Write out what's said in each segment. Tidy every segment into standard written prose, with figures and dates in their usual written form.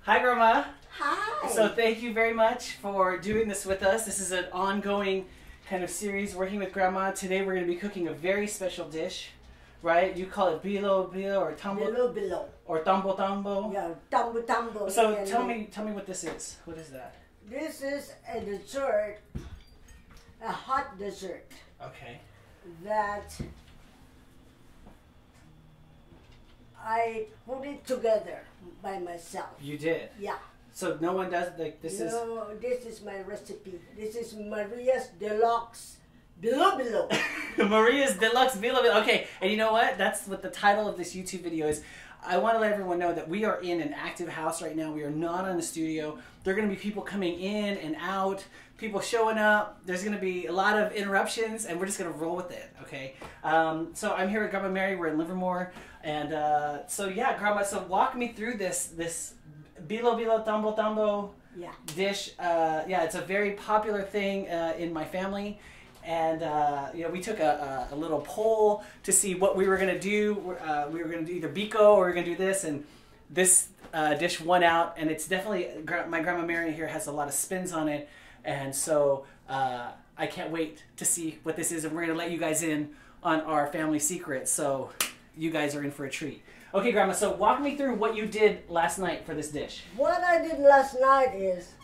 Hi, Grandma. Hi. So thank you very much for doing this with us. This is an ongoing kind of series working with Grandma. Today we're going to be cooking a very special dish, right? You call it bilo-bilo or tambo? Bilo-bilo. Or tambo-tambo? Yeah, tambo-tambo. So tell me what this is. What is that? This is a dessert, a hot dessert Okay. that I put it together by myself. You did? Yeah. So no one does, like, this is... No, this is my recipe. This is Maria's Deluxe Bilo-bilo. Maria's Deluxe Bilo-bilo. Okay, and you know what? That's what the title of this YouTube video is. I want to let everyone know that we are in an active house right now. We are not in the studio. There are going to be people coming in and out, people showing up. There's going to be a lot of interruptions, and we're just going to roll with it, okay? So I'm here with Grandma Mary. We're in Livermore. And so, yeah, Grandma, so walk me through this bilo-bilo tambo-tambo dish. Yeah, it's a very popular thing in my family. And, you know, we took a little poll to see what we were going to do. We were going to do either biko or we were going to do this. And this dish won out. And it's definitely, my Grandma Mary here has a lot of spins on it. And so I can't wait to see what this is. And we're going to let you guys in on our family secret. So you guys are in for a treat. Okay, Grandma, so walk me through what you did last night for this dish. What I did last night is,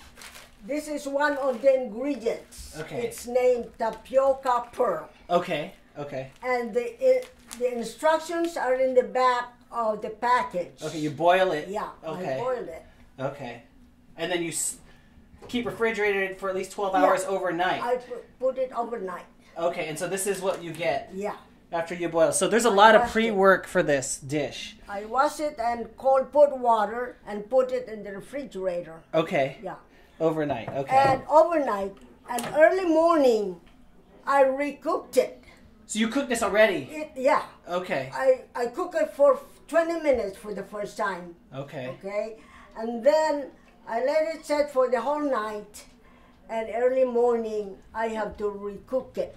this is one of the ingredients. Okay. It's named tapioca pearl. Okay, okay. And the instructions are in the back of the package. Okay, you boil it. Yeah, okay. I boiled it. Okay. And then you keep refrigerated for at least 12 hours overnight. I put it overnight. Okay, and so this is what you get. Yeah. After you boil. So there's a lot of pre-work for this dish. I wash it and put water and put it in the refrigerator. Okay. Yeah. Overnight. Okay. And overnight and early morning, I recooked it. So you cooked this already? Yeah. Okay. I cook it for 20 minutes for the first time. Okay. Okay. And then I let it set for the whole night. And early morning, I have to recook it.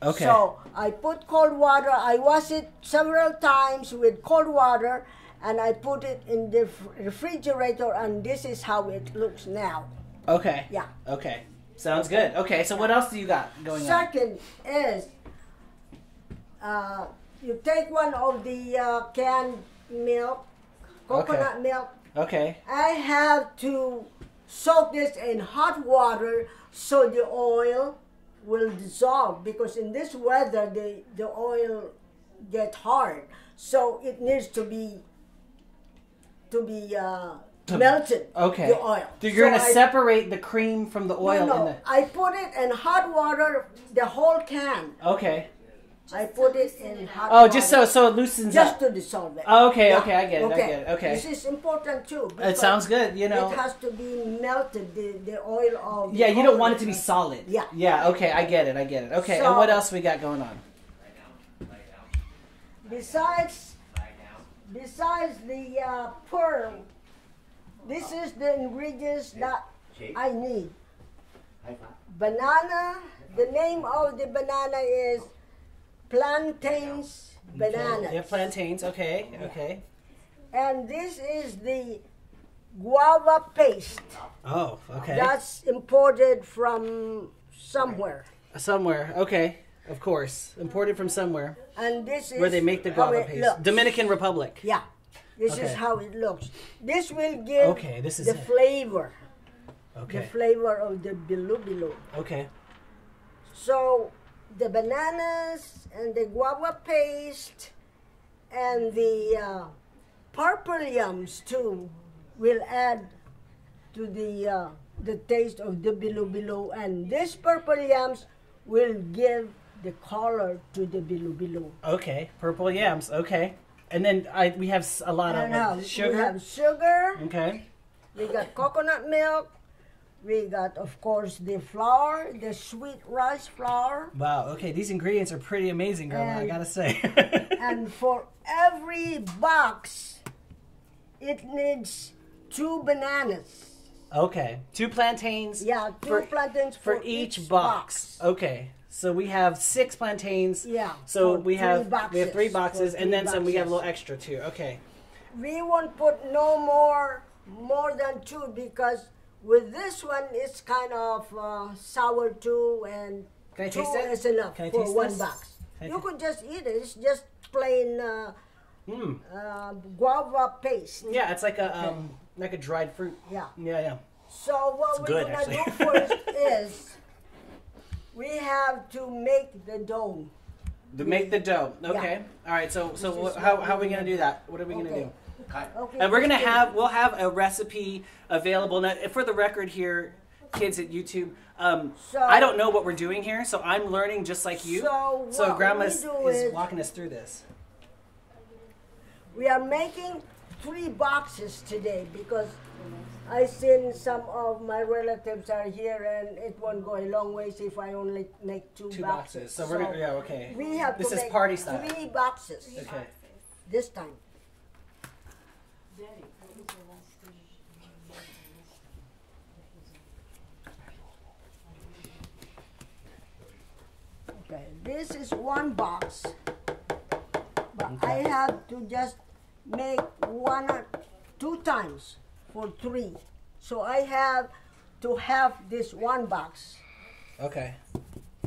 Okay. So I put cold water. I wash it several times with cold water, and I put it in the refrigerator. And this is how it looks now. Okay. Yeah. Okay. Sounds good. Okay. So what else do you got going on? Second is you take one of the canned milk, coconut milk. Okay. I have to soak this in hot water so the oil will dissolve, because in this weather the oil get hard, so it needs to be melted. Okay. The oil. So you're gonna separate the cream from the oil. No, I put it in hot water, the whole can. Okay. I put it in hot water. Oh, just so it loosens up. Just to dissolve it. Oh, okay, Yeah. okay, I get it, Okay. I get it. Okay. This is important too. It sounds good, you know. It has to be melted, the oil of Yeah, the you don't want it to coconut. be solid. Yeah. Yeah, okay, I get it, Okay, So, and what else we got going on? Besides the pearl, this is the ingredients that I need. Banana, the name of the banana is plantains bananas. Yeah, plantains, okay, okay. And this is the guava paste. Oh, okay. That's imported from somewhere. Somewhere, okay, of course. Imported from somewhere. And this is where they make the how guava it paste. looks. Dominican Republic. Yeah. This is Okay. how it looks. This will give this is the it. flavor. Okay. The flavor of the bilo-bilo. Okay. So the bananas and the guava paste and the purple yams too will add to the taste of the bilo-bilo, and this purple yams will give the color to the bilo-bilo. Okay, purple yams, okay. And then we have a lot of sugar. We have sugar. Okay. We got coconut milk. We got, of course, the flour, the sweet rice flour. Wow, okay, these ingredients are pretty amazing, Grandma, I gotta say. And for every box, it needs 2 bananas. Okay, 2 plantains. Yeah, two plantains for each box. Okay, so we have 6 plantains. Yeah. So we have 3 boxes, boxes, and then some. We have a little extra too. Okay. We won't put no more more than 2 because with this one it's kind of sour too, and Can I 2 taste it? is enough Can I for taste 1 this? box. Can I You ta- could just eat it. It's just plain guava paste. Yeah, it's like a dried fruit. Yeah. Yeah. So what It's we're good, gonna do actually. first is we have to make the dough. Make the dough. Okay. Yeah. All right. So This is how what are we we're gonna do that? What are we gonna Okay. do? Okay. And we'll just have a recipe available. Now, for the record here, kids at YouTube, I don't know what we're doing here, so I'm learning just like you. So what Grandma we is do walking us through this. we are making 3 boxes today because I seen some of my relatives are here and it won't go a long ways if I only make 2 Two boxes. boxes. So we're gonna, yeah, okay. We have This to is make party style. 3 boxes Okay. this time. Okay, this is 1 box, but I have to just make 1 or 2 times for 3. So I have to have this 1 box. Okay.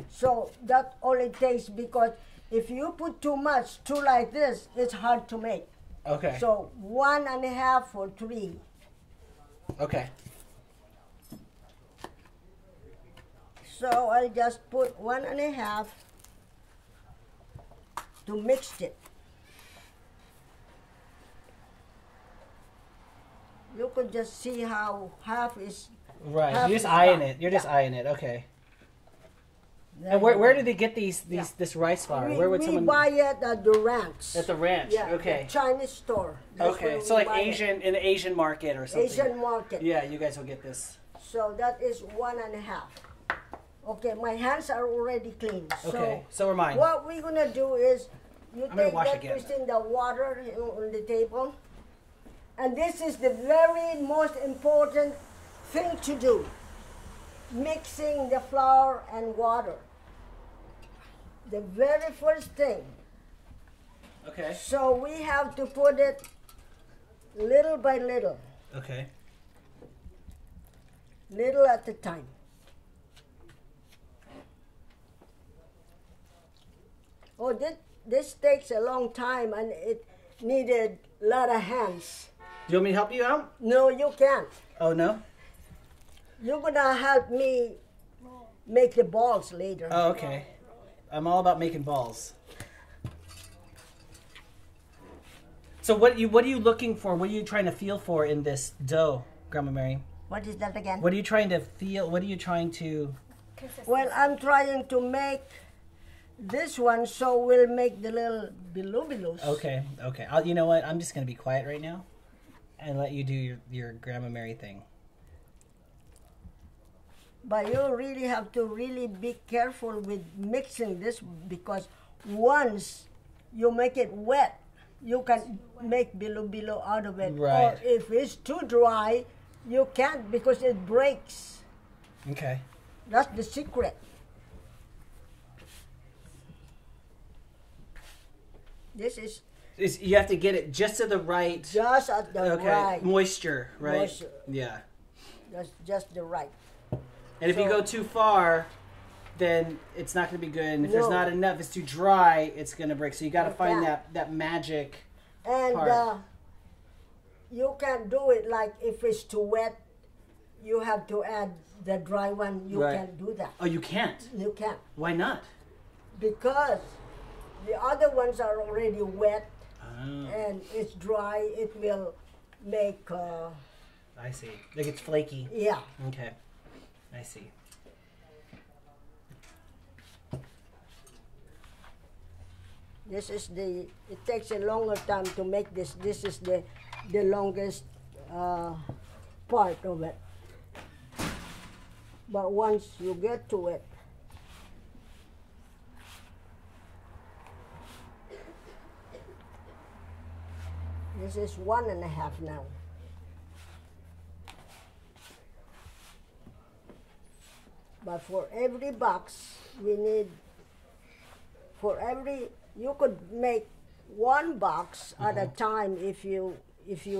So that all it takes, because if you put too much, 2 like this, it's hard to make. Okay. So 1.5 for 3. Okay. So I'll just put 1.5 to mix it. You could just see how half is. Right. half You're just is eyeing done. it. You're just eyeing it. Okay. There And you where go. do they get this rice flour? We, Where would we someone buy it at the ranch. at the ranch? Yeah, Okay. the Chinese store. That's Okay. where So we like buy it. in the Asian market or something. Asian market. Yeah, you guys will get this. So that is 1.5. Okay, my hands are already clean. Okay. So are mine. What we're gonna do is you gonna take wash that again. Christine, the water on the table, and this is the very most important thing to do: mixing the flour and water. The very first thing. Okay. So we have to put it little by little, Okay. little at a time. Oh, this takes a long time and it needed a lot of hands. Do you want me to help you out? No, you can't. Oh no. You're gonna help me make the balls later. Oh, okay. I'm all about making balls. So what are you looking for? What are you trying to feel for in this dough, Grandma Mary? What is that again? What are you trying to feel? What are you trying to? Well, I'm trying to make this one so we'll make the little bilo-bilos. Okay. You know what? I'm just gonna be quiet right now, and let you do your Grandma Mary thing. But you really have to really be careful with mixing this, because once you make it wet, you can make bilo-bilo out of it. Right. Or if it's too dry, you can't, because it breaks. Okay. That's the secret. This is You have to get it just to the right. just at the right. Moisture, right? Moisture. Yeah. That's just the right. And if you So- go too far, then it's not going to be good. And if there's No. not enough, it's too dry, it's going to break. So you got to find Yeah. that magic. And part. you can't do it like if it's too wet, you have to add the dry one. You Right. can't do that. Oh, you can't. You can't. Why not? Because the other ones are already wet Oh, and it's dry. It will make, I see. Like it's flaky. yeah. Okay. I see. This is it takes a longer time to make this. This is the longest part of it. But once you get to it, this is 1.5 now. But for every box, we need, you could make 1 box at a time if you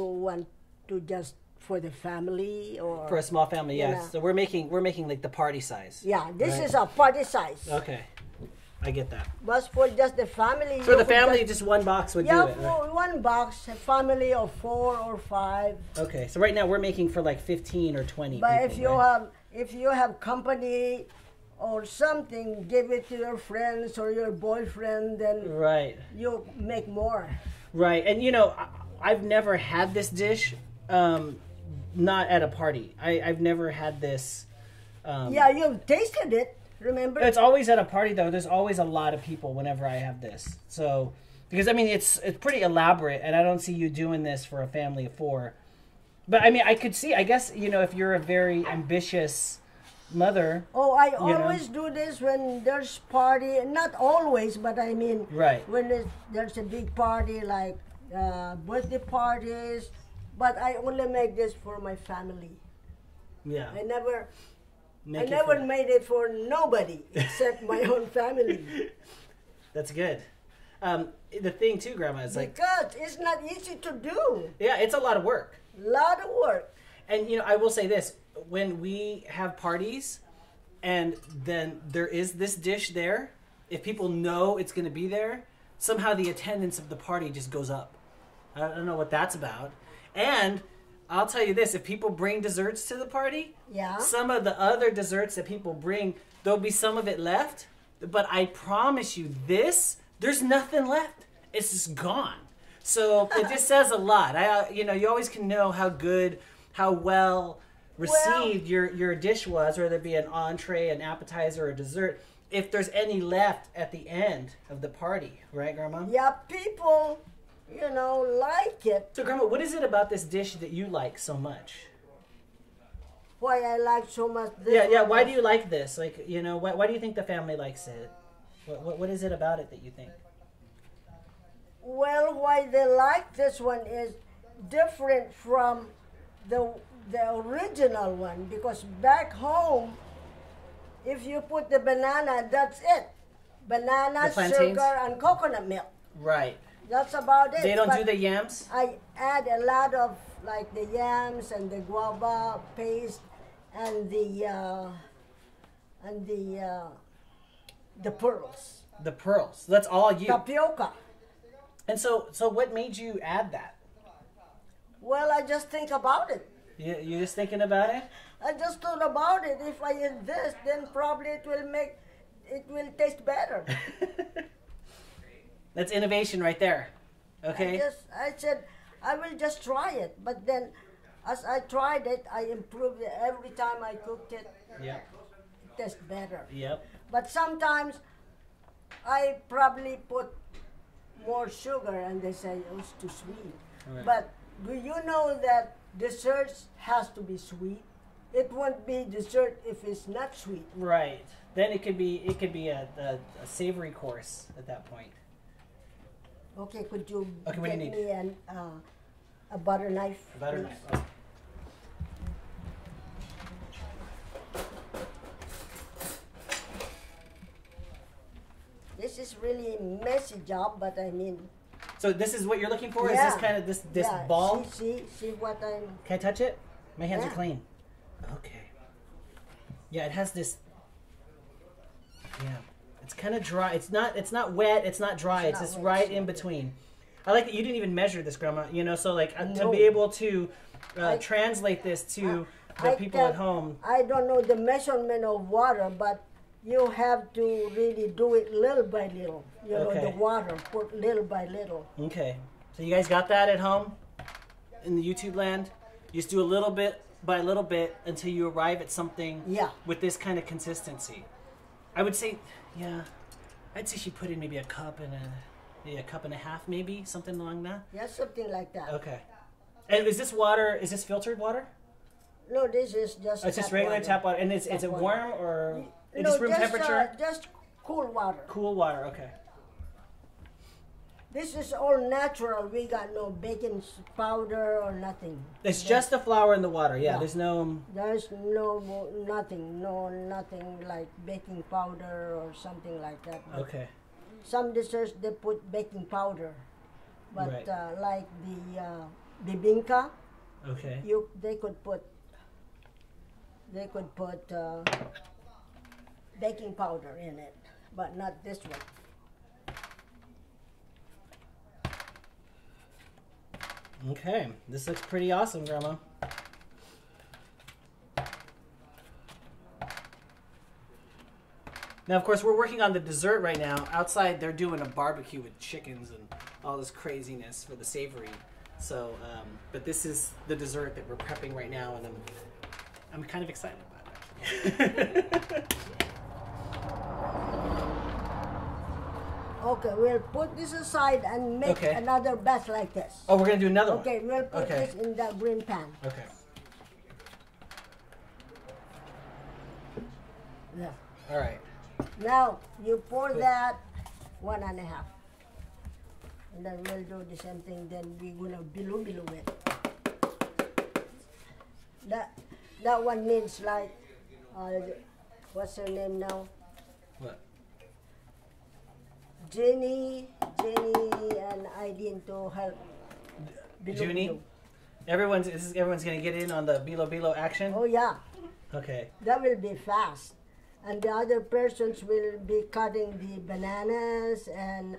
want to just for the family or For a small family, you yeah. know. So we're making like the party size. Yeah, this Right. is a party size. Okay, I get that. But for just the family. For you the could family, just one box would yeah, do it. for one box, a family of 4 or 5. Okay, so right now we're making for like 15 or 20 But people, right? if you have company or something, give it to your friends or your boyfriend, then Right, you make more. right. And you know, I've never had this dish, not at a party. I've never had this. Yeah, you've tasted it. Remember? It's always at a party though. There's always a lot of people whenever I have this. So, because I mean it's pretty elaborate, and I don't see you doing this for a family of 4. But I mean, I could see. I guess you know if you're a very ambitious mother. Oh, I know. always do this when there's party. Not always, but I mean, Right. when there's a big party like birthday parties. But I only make this for my family. Yeah. I never Make it for- made it for nobody except my own family. That's good. The thing too, Grandma, is like, Because it's not easy to do. yeah, it's a lot of work. Lot of work. And you know, I will say this: when we have parties, and then there is this dish there, if people know it's going to be there, somehow the attendance of the party just goes up. I don't know what that's about. And I'll tell you this: if people bring desserts to the party, Yeah. some of the other desserts that people bring, there'll be some of it left. But I promise you, there's nothing left. It's just gone. So it just says a lot. You know, you always can know how well received your dish was, whether it be an entree, an appetizer, or a dessert, if there's any left at the end of the party, right, Grandma? Yeah, people, like it. So, Grandma, what is it about this dish that you like so much? Why I like so much this. Yeah. Why do you like this? Like, you know, why do you think the family likes it? What is it about it that you think? Well, why they like this one is different from the original one, because back home, if you put the banana, that's it. Banana, The plantains? sugar, and coconut milk. Right. That's about it. They don't But do the yams? I add a lot of like the yams and the guava paste and the pearls, The pearls. That's all you. tapioca. And so what made you add that? Well, I just think about it. You just thinking about it? I just thought about it. If I eat this, then probably it will taste better. That's innovation right there. Okay. I said I will just try it, but then as I tried it, I improved it every time I cooked it. Yep. It tastes better. Yep. But sometimes I probably put more sugar, and they say it's too sweet. Right. But do you know that desserts has to be sweet? It won't be dessert if it's not sweet. Right. Then it could be a savory course at that point. Okay, could you Okay, what do you get need? me a butter knife? A butter please? knife. Oh. This is really messy job, but I mean. So this is what you're looking for? Yeah. Is this kind of this Yeah, ball? See what I'm. Can I touch it? My hands are Yeah. clean. Okay. Yeah, it has this. Yeah, it's kind of dry. It's not wet. It's not dry. It's not just wet, right it's in not between. I like that you didn't even measure this, Grandma. You know, so like to No. be able to I- translate this to the I people at can't- home. I don't know the measurement of water, but you have to really do it little by little. You know, Okay. the water, put little by little. Okay, so you guys got that at home in the YouTube land. You just do a little bit by little bit until you arrive at something Yeah. with this kind of consistency. I would say, yeah, I'd say she put in maybe a cup and a cup and a half, maybe something along that. Yeah, something like that. Okay. And is this water? Is this filtered water? No, this is just. Oh, it's just regular tap water. And is it water. warm or No, just room temperature? Just cool water. Cool water. Okay. This is all natural. We got no baking powder or nothing. It's just the flour and the water. Yeah. Yeah. There's no. There's nothing like baking powder or something like that. But Okay. some desserts they put baking powder, but Right. like the bibingka, Okay. They could put baking powder in it, but not this one. Okay, this looks pretty awesome, Grandma. Now, of course, we're working on the dessert right now. Outside, they're doing a barbecue with chickens and all this craziness for the savory. So, but this is the dessert that we're prepping right now, and I'm kind of excited about it. Okay, we'll put this aside and make another batch like this. Oh, we're gonna do another one. Okay, we'll put this in the green pan. Okay. Yeah. All right. Now you pour that 1.5, and then we'll do the same thing. Then we're gonna bilo-bilo it. That one needs like, what's her name now? What? Jenny, and I didn't to help. Junie? Everyone's gonna get in on the Bilo-bilo action? Oh yeah. Okay. That will be fast. And the other persons will be cutting the bananas and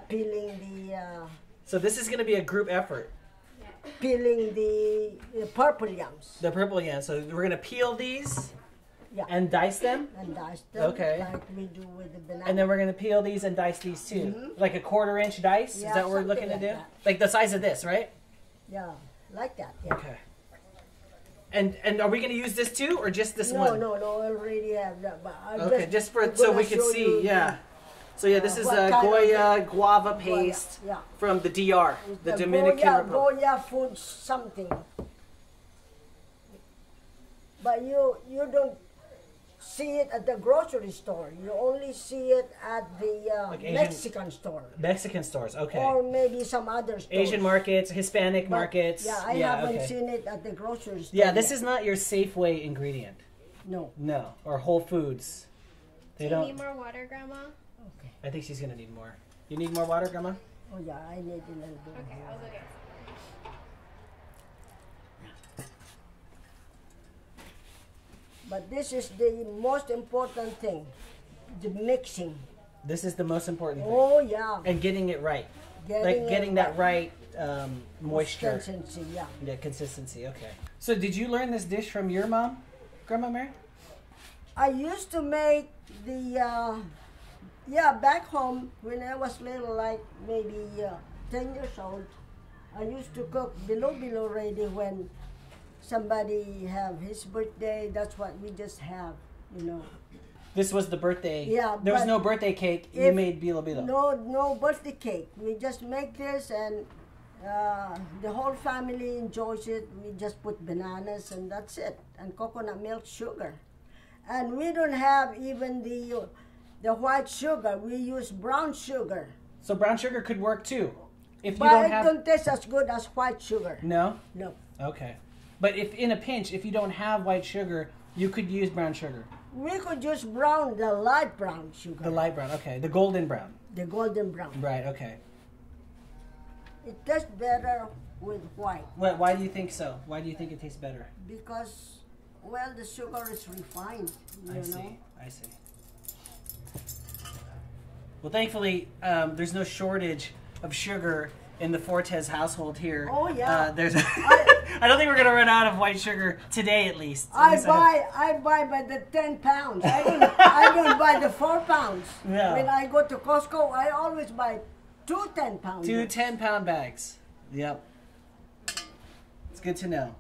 peeling the... so this is going to be a group effort. Peeling the purple yams. The purple yams. So we're going to peel these and dice them? And dice them like we do with the banana. And then we're going to peel these and dice these too? Like a 1/4-inch dice? Yeah, is that what we're looking to do? That. Like the size of this, right? Yeah, like that. Yeah. Okay. And are we going to use this too, or just this one? No, I already have that. But just for so we can see, So this is Goya guava paste from the DR, the Dominican Republic. Goya food something. But you don't see it at the grocery store. You only see it at the like Mexican store. Mexican stores, okay. Or maybe some other stores. Asian markets, Hispanic markets. Yeah, I haven't seen it at the grocery store. Yeah, this is not your Safeway ingredient. No. No, or Whole Foods. Do you need more water, Grandma? Okay. I think she's gonna need more. You need more water, Grandma? Oh yeah, I need a little bit. Okay, I'll go get some. But this is the most important thing, the mixing. This is the most important thing. Oh yeah. And getting it right. Getting that right moisture. Consistency, yeah. Yeah, consistency, okay. So did you learn this dish from your mom, Grandma Mary? I used to make the, back home when I was little, like maybe 10 years old. I used to cook bilo-bilo already when somebody have his birthday. That's what we just have, This was the birthday. Yeah. There was no birthday cake. You made bilo-bilo. No birthday cake. We just make this and the whole family enjoys it. We just put bananas and that's it. And coconut milk, sugar. And we don't have even the white sugar. We use brown sugar. So brown sugar could work too. If but you don't it have... don't taste as good as white sugar. No? No. Okay. But if in a pinch, if you don't have white sugar, you could use brown sugar. We could use brown, the light brown sugar. The light brown, okay. The golden brown. The golden brown. Right, okay. It tastes better with white. Why do you think so? Why do you think it tastes better? Because, well, the sugar is refined, I see. Well, thankfully, there's no shortage of sugar in the Fortes household here. Oh yeah. I don't think we're gonna run out of white sugar today, at least. I buy by the 10 pounds. I don't buy the 4 pounds. Yeah. When I go to Costco, I always buy 2 10-pound. 2 10-pound bags. Yep. It's good to know.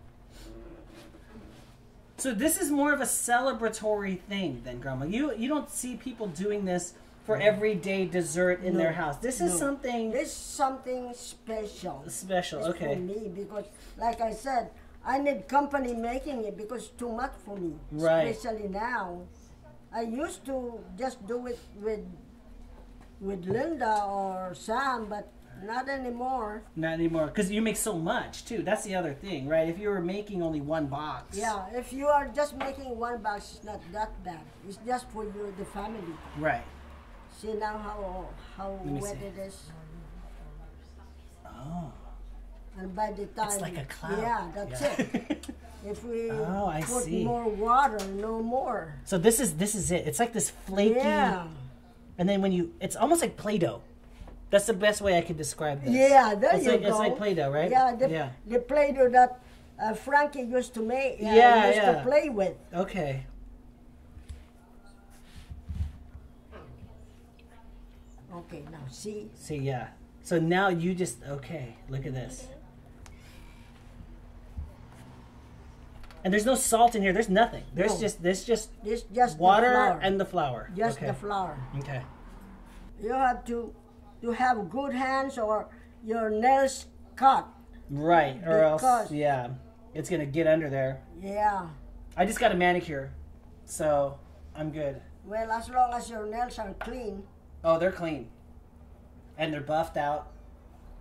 So this is more of a celebratory thing than Grandma. You don't see people doing this for everyday dessert in their house. This is something... This is something special. Special, it's okay. For me, because, like I said, I need company making it because it's too much for me. Right. Especially now. I used to just do it with Linda or Sam, but not anymore. Not anymore, because you make so much, too. That's the other thing, right? If you were making only one box... Yeah, if you are just making one box, it's not that bad. It's just for you, the family. Right. See now how wet it is? Oh. And by the time... It's like a cloud. Yeah, that's it. If we I put see. more water, no more. So this is it. It's like this flaky. Yeah. And then when it's almost like Play-Doh. That's the best way I could describe this. Yeah, there it's you like, go. It's like Play-Doh, right? Yeah, the Play-Doh that Frankie used to make. Used to play with. Okay. Okay, now see. See, yeah. So now you just look at this. And there's no salt in here. There's nothing. There's just water the flour. and the flour. Just the flour. Okay. You have to have good hands or your nails cut. Right, or else it's gonna get under there. Yeah. I just got a manicure, so I'm good. Well, as long as your nails are clean. Oh, they're clean. And they're buffed out.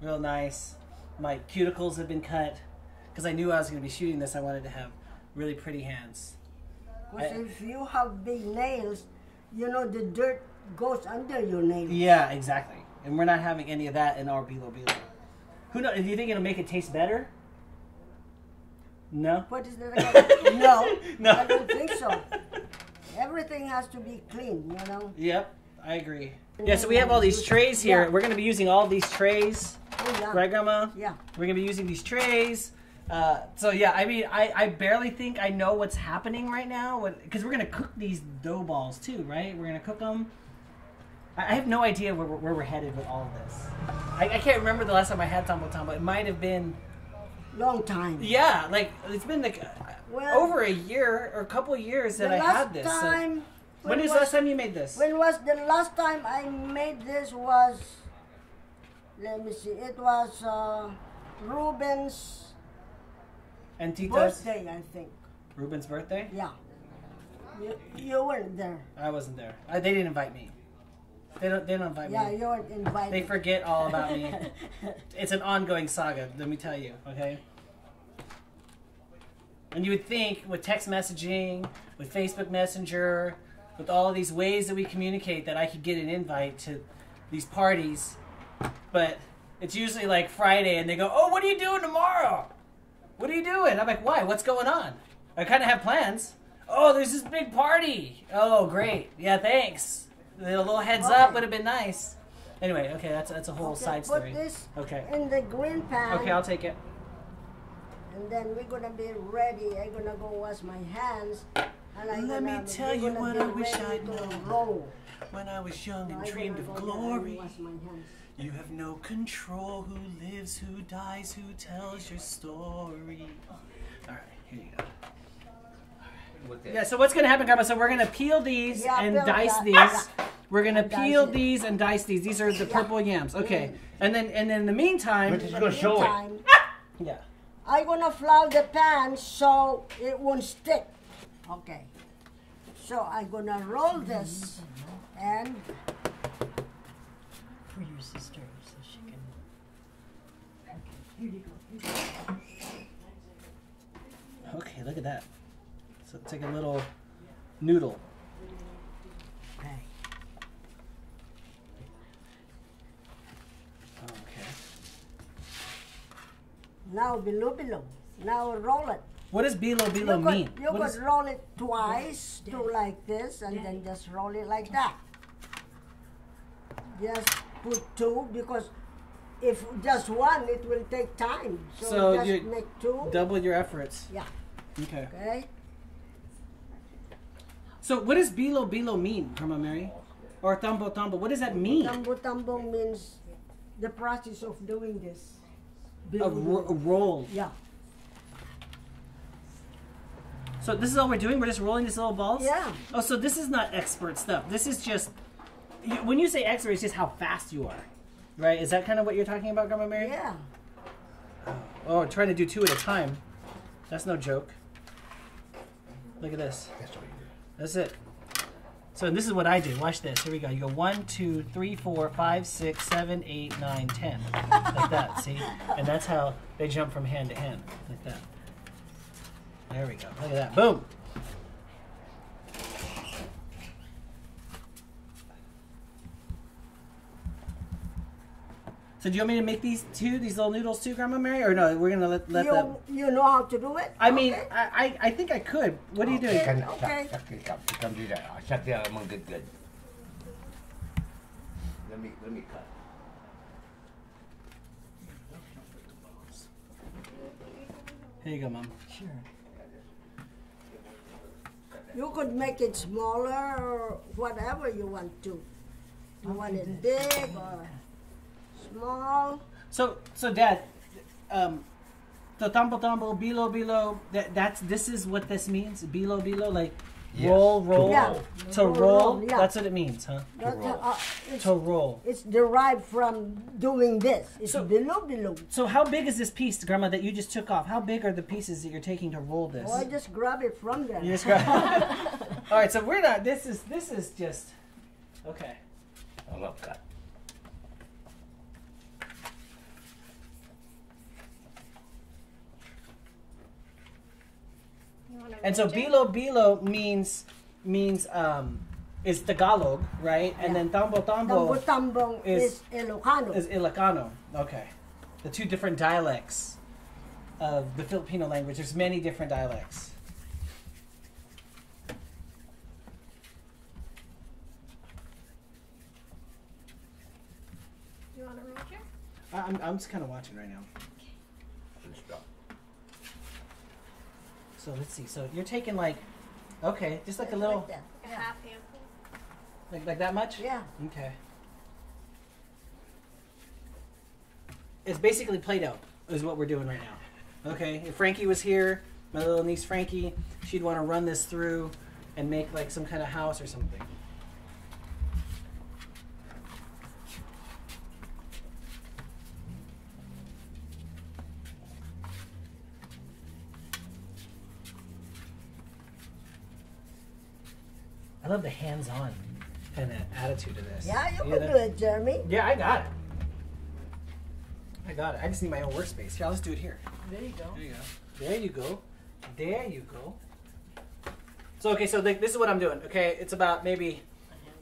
Real nice. My cuticles have been cut. Because I knew I was going to be shooting this, I wanted to have really pretty hands. Because if you have big nails, you know the dirt goes under your nails. Yeah, exactly. And we're not having any of that in our Bilo-bilo. Who knows? Do you think it'll make it taste better? No? What is that again? No, I don't think so. Everything has to be clean, you know? Yep, I agree. Yeah, so we have all these trays here. Yeah. We're going to be using all these trays. Oh, yeah. Right, Grandma? Yeah. We're going to be using these trays. So, yeah, I mean, I barely think I know what's happening right now. Because we're going to cook these dough balls, too, right? We're going to cook them. I have no idea where we're headed with all of this. I can't remember the last time I had tambo. It might have been... Long time. Yeah, like, it's been like over a year or a couple of years that I had this. When was the last time you made this? When was the last time I made this was... Let me see. It was Ruben's and Tita's birthday, I think. Ruben's birthday? Yeah. You weren't there. I wasn't there. They didn't invite me. They don't invite me. Yeah, you weren't invited. They forget all about me. It's an ongoing saga, let me tell you, okay? And you would think with text messaging, with Facebook Messenger, with all of these ways that we communicate that I could get an invite to these parties, but it's usually like Friday and they go, oh, what are you doing tomorrow? What are you doing? I'm like, why? What's going on? I kind of have plans. Oh, there's this big party. Oh, great. Yeah, thanks. A little heads up would have been nice. Anyway, okay, that's a whole side story. Put this in the green pan. Okay, I'll take it. And then we're gonna be ready. I'm gonna go wash my hands. And let me tell you what I wish I'd known. When I was young and dreamed of glory. You have no control. Who lives, who dies, who tells your story. All right, here you go. Yeah, so what's going to happen, Grandma? So we're going to peel these and dice these. We're going to peel these and dice these. These are the purple yams. Okay. And then in the meantime... We're just going to show it. Yeah. I'm going to flour the pan so it won't stick. Okay. So I'm going to roll this and... For your sister so she can... Okay, here you go. Okay, look at that. So it's like a little noodle. Okay. Okay. Now Bilo-bilo. Now roll it. What does Bilo-bilo mean? You could roll it twice, do like this, and then just roll it like that. Just put two, because if just one, it will take time. So just you make two. Double your efforts. Yeah. Okay. Okay. So what does Bilo-bilo mean, Grandma Mary? Or tambo? What does that mean? Tambo means the process of doing this. A roll. Yeah. So this is all we're doing? We're just rolling these little balls? Yeah. Oh, so this is not expert stuff. This is just... When you say expert, it's just how fast you are. Right? Is that kind of what you're talking about, Grandma Mary? Yeah. Oh, trying to do two at a time. That's no joke. Look at this. That's it. So this is what I do. Watch this. Here we go. You go 1, 2, 3, 4, 5, 6, 7, 8, 9, 10. Like that, see? And that's how they jump from hand to hand. Like that. There we go. Look at that. Boom! So do you want me to make these little noodles too, Grandma Mary? Or no, we're gonna let them. You know how to do it? I mean, I think I could. What are you doing? Okay. Come do that. Shut down. I'm good. Let me cut. Here you go, Mom. Sure. You could make it smaller or whatever you want to. You want it big or small? So Dad, the tambo, bilo, this is what this means. Bilo, like Yes. roll. Yeah. To roll. Yeah. That's what it means, huh? To roll. It's derived from doing this. It's So- bilo-bilo. So how big is this piece, Grandma, that you just took off? How big are the pieces that you're taking to roll this? Oh, I just grab it from there. You just grab. All right, so we're not. This is just. Okay. I love that. You want a And so region? bilo is Tagalog, right? And Yeah. then tambo Tambong is- is Ilocano. is Ilocano. Okay. The two different dialects of the Filipino language. There's many different dialects. You want a region? I'm just kind of watching right now. Good stuff. So let's see. So you're taking like, okay, just like a little, Like that. Like a half handful? like that much? Yeah. Okay. It's basically Play-Doh is what we're doing right now. Okay, if Frankie was here, my little niece Frankie, she'd want to run this through and make like some kind of house or something. I love the hands-on kind of attitude of this. Yeah, you know? can do it, Jeremy. Yeah, I got it. I just need my own workspace. Here, I'll just do it here. There you go. There you go. There you go. There you go. So, okay, so this is what I'm doing, okay? It's about maybe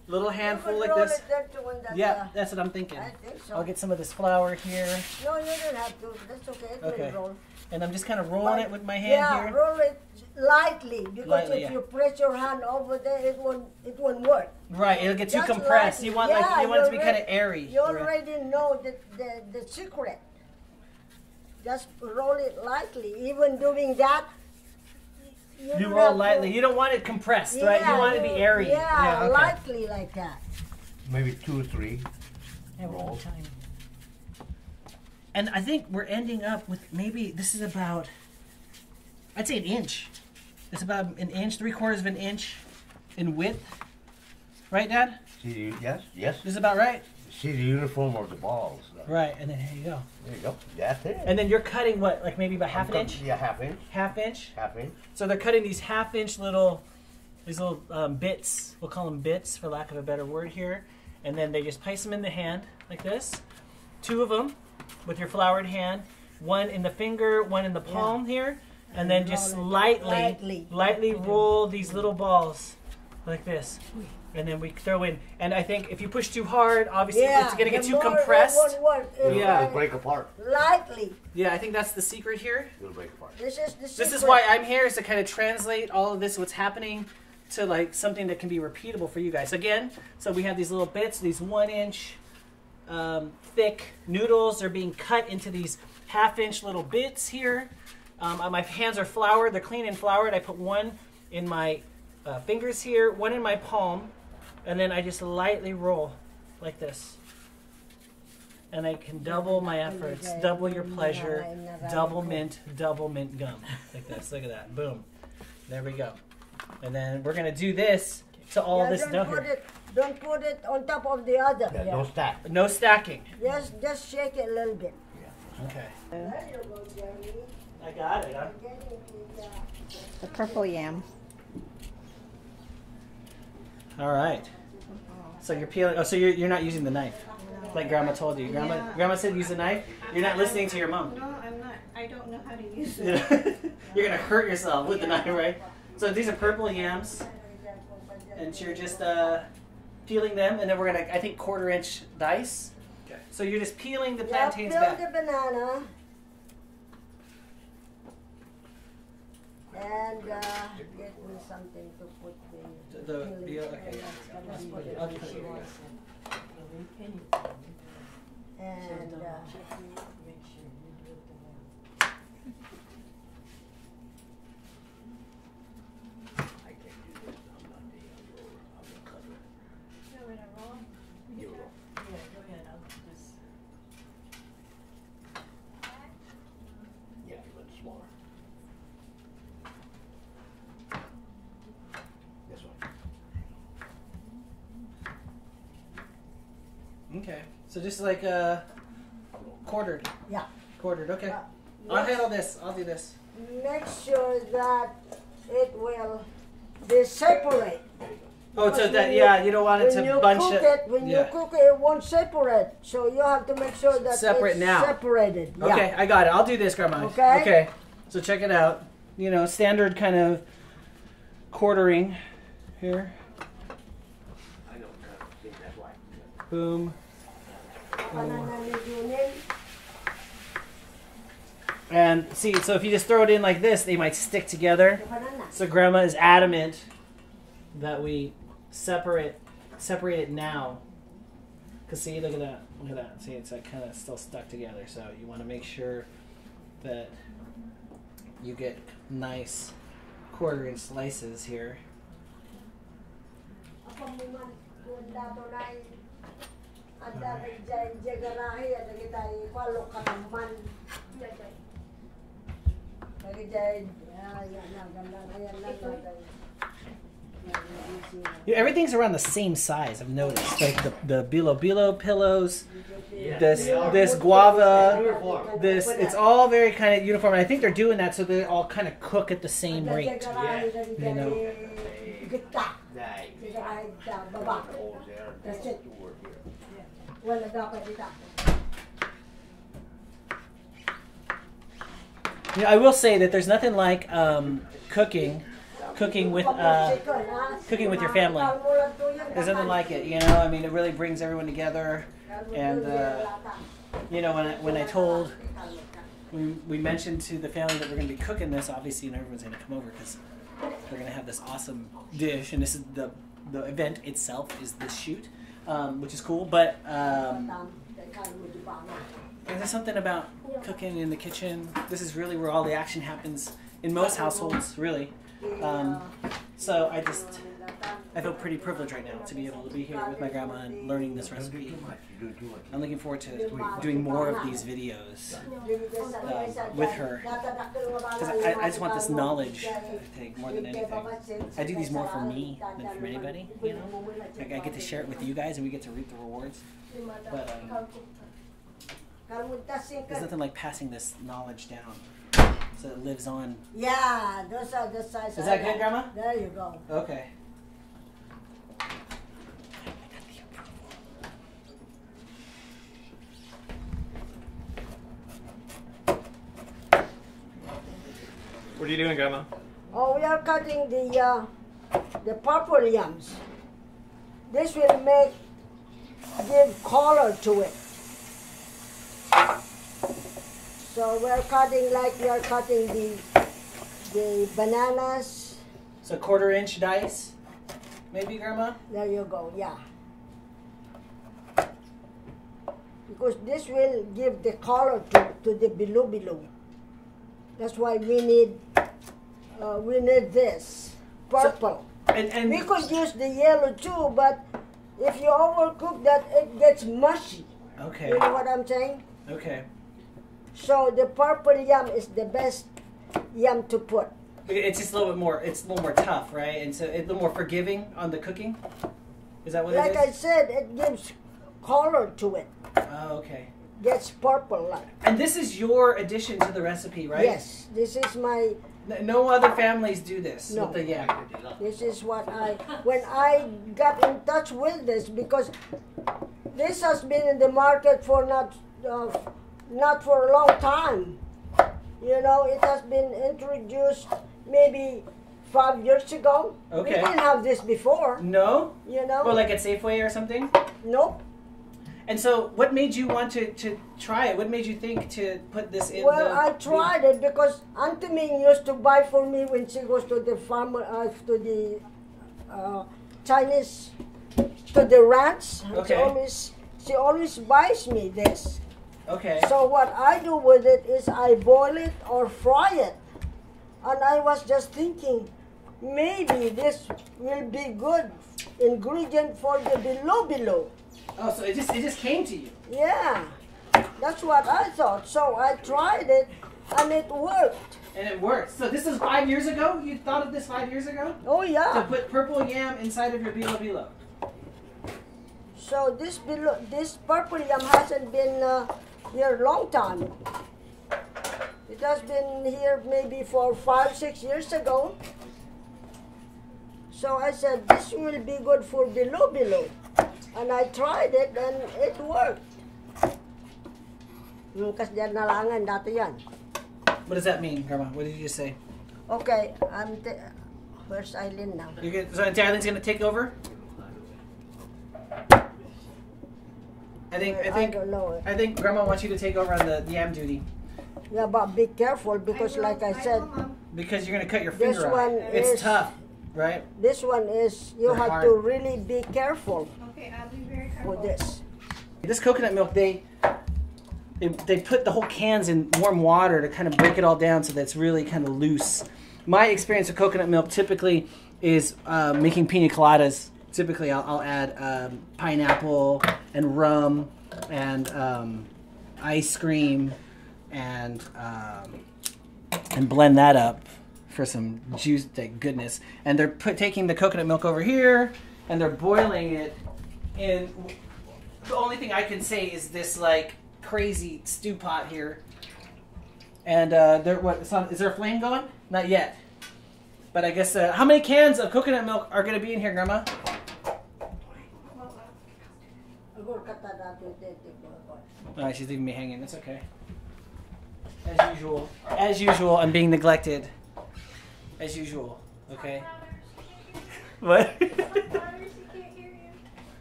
a little handful You like could roll this. it there too when that, Yeah, that's what I'm thinking. I think so. I'll get some of this flour here, No, you don't have to. That's okay. It Okay. will roll. and I'm just kind of rolling it with my hand Yeah, here. roll it lightly because Lightly, if yeah. you press your hand over there, it won't work. Right, it'll get too Just compressed. lightly. You want Yeah, you want it to be you kind of already- airy. You Right. already know the secret. Just roll it lightly. Even doing that, you You don't roll have lightly. to- You don't want it compressed, right? You want it to be airy. Yeah, okay. lightly like that. Maybe 2 or 3. Yeah, we're Roll. on time. And I think we're ending up with maybe this is about, I'd say an inch. It's about an inch, 3/4 of an inch in width. Right, Dad? See, yes. This is about right? See the uniform of the balls. Right, and then here you go. There you go. That's it. And then you're cutting what, like maybe about half an inch? Yeah, half inch. Half inch? Half inch. So they're cutting these half-inch these little bits. We'll call them bits, for lack of a better word here. And then they just place them in the hand like this. 2 of them with your floured hand. 1 in the finger, 1 in the palm here. And then just roll it lightly lightly. roll these little balls like this. And then we throw in. And I think if you push too hard, obviously Yeah, it's going to get the too more it compressed. won't work. If Yeah. It'll break apart. Lightly. Yeah, I think that's the secret here. It'll break apart. This is the secret. This is why I'm here, is to kind of translate all of this, what's happening, to like something that can be repeatable for you guys. Again, so we have these little bits, these 1-inch thick noodles. They're being cut into these half-inch little bits here. My hands are floured. They're clean and floured. I put 1 in my fingers here, 1 in my palm, and then I just lightly roll like this. And I can double my efforts, double your pleasure, double mint gum. Like this, look at that, boom. There we go. And then we're gonna do this to all this dough here. Don't put it on top of the other. Yeah, don't stack. No stacking. Just shake it a little bit. Okay. There you go, Jeremy. I got it, huh? The purple yam. All right. So you're peeling, oh, so you're not using the knife, like Grandma told you. Grandma said use the knife. You're not listening to your mom. No, I'm not. I don't know how to use it. You're gonna hurt yourself with the knife, right? So these are purple yams, and you're just peeling them, and then we're gonna, I think, 1/4 inch dice. Okay. So you're just peeling the Yeah, plantains peel back. the banana. And get me something to put Okay. I'll put it here. And Yeah, a little smaller. This one. Okay. So just like quartered. yeah. Quartered. Okay. I'll Next- handle this. I'll do this. Make sure that it will be separate. Oh, so Because that when yeah, you don't want it When to you bunch cook it. it, when yeah. you cook it, it won't separate. So you have to make sure that Separate it's now. separated. Yeah. Okay, I got it. I'll do this, Grandma. Okay. Okay. So check it out. You know, standard kind of quartering here. I don't think that's right. Boom. Banana yun. And see, so if you just throw it in like this, they might stick together. The banana. So Grandma is adamant that we separate it now. Cause see, look at that. Look at that. See, it's like kind of still stuck together. So you want to make sure that you get nice quarter-inch slices here. Ako naman, kung dato na anda kay jagarahi at kita ipalo ka naman. Lagi jay, yan na ganda ayan lang. Everything's around the same size. I've noticed, like the Bilo-bilo pillows, Yeah, this they are. this guava, Uniform. this. It's all very kind of uniform, and I think they're doing that so they all kind of cook at the same rate. You know. Gita. Nice. Jagarahi sa baba. Holes there. That's it. To work here. Wala dapat dita. You know, I will say that there's nothing like cooking with your family. There's nothing like it, you know. I mean, it really brings everyone together. And you know, when I told, we mentioned to the family that we're going to be cooking this, obviously, and everyone's going to come over because they're going to have this awesome dish, and this is the event itself is this shoot, which is cool. But there's something about cooking in the kitchen. This is really where all the action happens in most households, really. So I feel pretty privileged right now to be able to be here with my grandma and learning this recipe. You do too much. I'm looking forward to doing more of these videos with her. Because I just want this knowledge, I think, more than anything. I do these more for me than for anybody, you know? Like I get to share it with you guys and we get to reap the rewards. But there's nothing like passing this knowledge down so it lives on. Yeah, those are the size. Is that good, Grandma? There you go. Okay. What are you doing, Grandma? Oh, we are cutting the purple yams. This will give color to it. So we're cutting like we are cutting the bananas. So 1/4-inch dice, maybe, Grandma? There you go, yeah. Because this will give the color to the Bilo-bilo. That's why we need this purple. And We could use the yellow too, but if you overcook that, it gets mushy. okay, You know what I'm saying? okay. So the purple yam is the best yam to put. It's just a little bit more. It's a little more tough, right? And so it's a little more forgiving on the cooking. Is that what Like it I is? said, it gives color to it. Oh, okay. Gets purple like. And this is your addition to the recipe, right? Yes, this is my. No other families do this No. with the yam. This is what when I got in touch with this, because this has been in the market for not for a long time. You know, it has been introduced maybe 5 years ago. Okay. We didn't have this before. No? You know. Well, like at Safeway or something? Nope. And so, what made you want to try it? What made you think to put this in? Well, I tried it because Auntie Ming used to buy for me when she goes to the Chinese, to the ranch. Okay. She always buys me this. Okay. So what I do with it is I boil it or fry it. And I was just thinking, maybe this will be good ingredient for the Bilo-bilo. Oh, so it just came to you. Yeah, that's what I thought. So I tried it, and it worked. And it worked. So this is 5 years ago? You thought of this 5 years ago? Oh yeah. To put purple yam inside of your bilo-bilo. So this purple yam hasn't been here a long time. It has been here maybe for 5-6 years ago. So I said this will be good for bilo-bilo. And I tried it and it worked. Kasi dyan nalangan, dati yan. What does that mean, Grandma? What did you just say? Okay, where's Eileen now? So Auntie Eileen's going to take over? I don't know. I think Grandma wants you to take over on the yam duty. Yeah, but be careful because like I said, Because you're going to cut your finger this off. one It's is tough, right? This one is, you They're have hard. to really be careful Okay, I'll be very careful. with this. This coconut milk, they put the whole cans in warm water to kind of break it all down so that it's really kind of loose. My experience with coconut milk typically is making pina coladas. Typically, I'll add pineapple and rum and ice cream and blend that up for some juice, thank goodness. And they're taking the coconut milk over here and they're boiling it in. The only thing I can say is this like crazy stew pot here. And is there a flame going? Not yet. But I guess how many cans of coconut milk are going to be in here, Grandma? Oh, she's leaving me hanging. That's okay. As usual. As usual, I'm being neglected. As usual. Okay. What?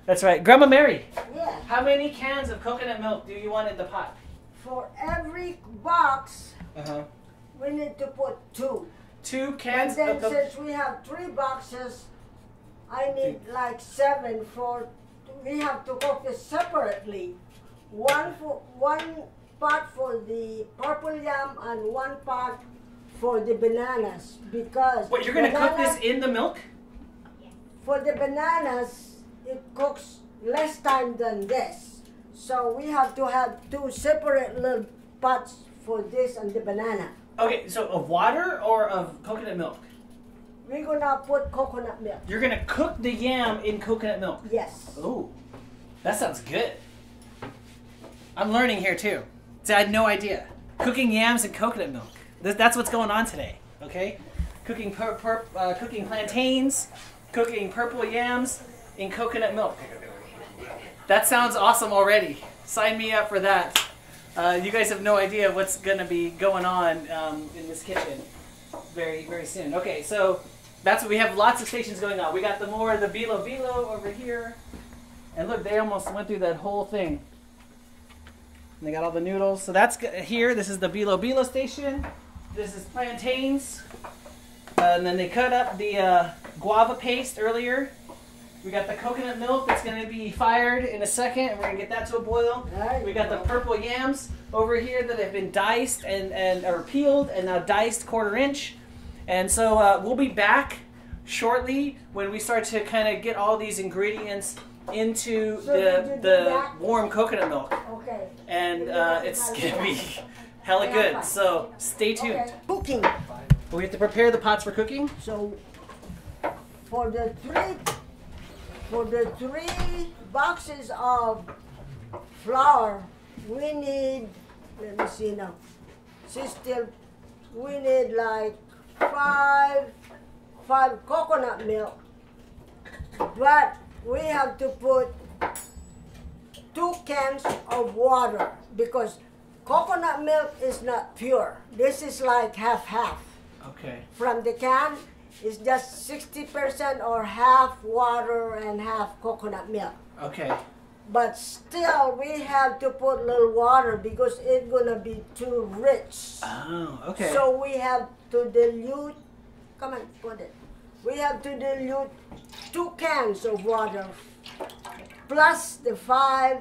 That's right. Grandma Mary, Yeah. how many cans of coconut milk do you want in the pot? For every box, Uh-huh. we need to put 2. 2 cans And then of coconut. since we have 3 boxes, I need like 7 for. We have to cook it separately. One pot for the purple yam and 1 pot for the bananas because. What, you're going to cook this in the milk? For the bananas, it cooks less time than this. So we have to have 2 separate little pots for this and the banana. Okay, so of water or of coconut milk? We're gonna put coconut milk. You're going to cook the yam in coconut milk? Yes. Ooh, that sounds good. I'm learning here too. See, I had no idea. Cooking yams in coconut milk. That's what's going on today, okay? Cooking cooking plantains, cooking purple yams in coconut milk. That sounds awesome already. Sign me up for that. You guys have no idea what's going to be going on in this kitchen very, very soon. Okay, so that's what we have. Lots of stations going on. We got the Bilo-bilo over here. And look, they almost went through that whole thing. And they got all the noodles. So that's here. This is the Bilo-bilo station. This is plantains. And then they cut up the guava paste earlier. We got the coconut milk that's going to be fired in a second, and we're going to get that to a boil. We got the purple yams over here that have been diced and are peeled and now diced 1/4 inch. And so we'll be back shortly when we start to kind of get all these ingredients into the warm coconut milk. Okay. And it's going to be hella good. So stay tuned. Okay. Cooking. We have to prepare the pots for cooking. So for the 3 boxes of flour, we need, let me see now, we need like 5 coconut milk, but we have to put 2 cans of water because coconut milk is not pure. This is like half-half. Okay. From the can, it's just 60% or half water and half coconut milk. Okay. But still, we have to put a little water because it's gonna be too rich. Oh, okay. So we have to dilute. Come on, put it. We have to dilute 2 cans of water plus the 5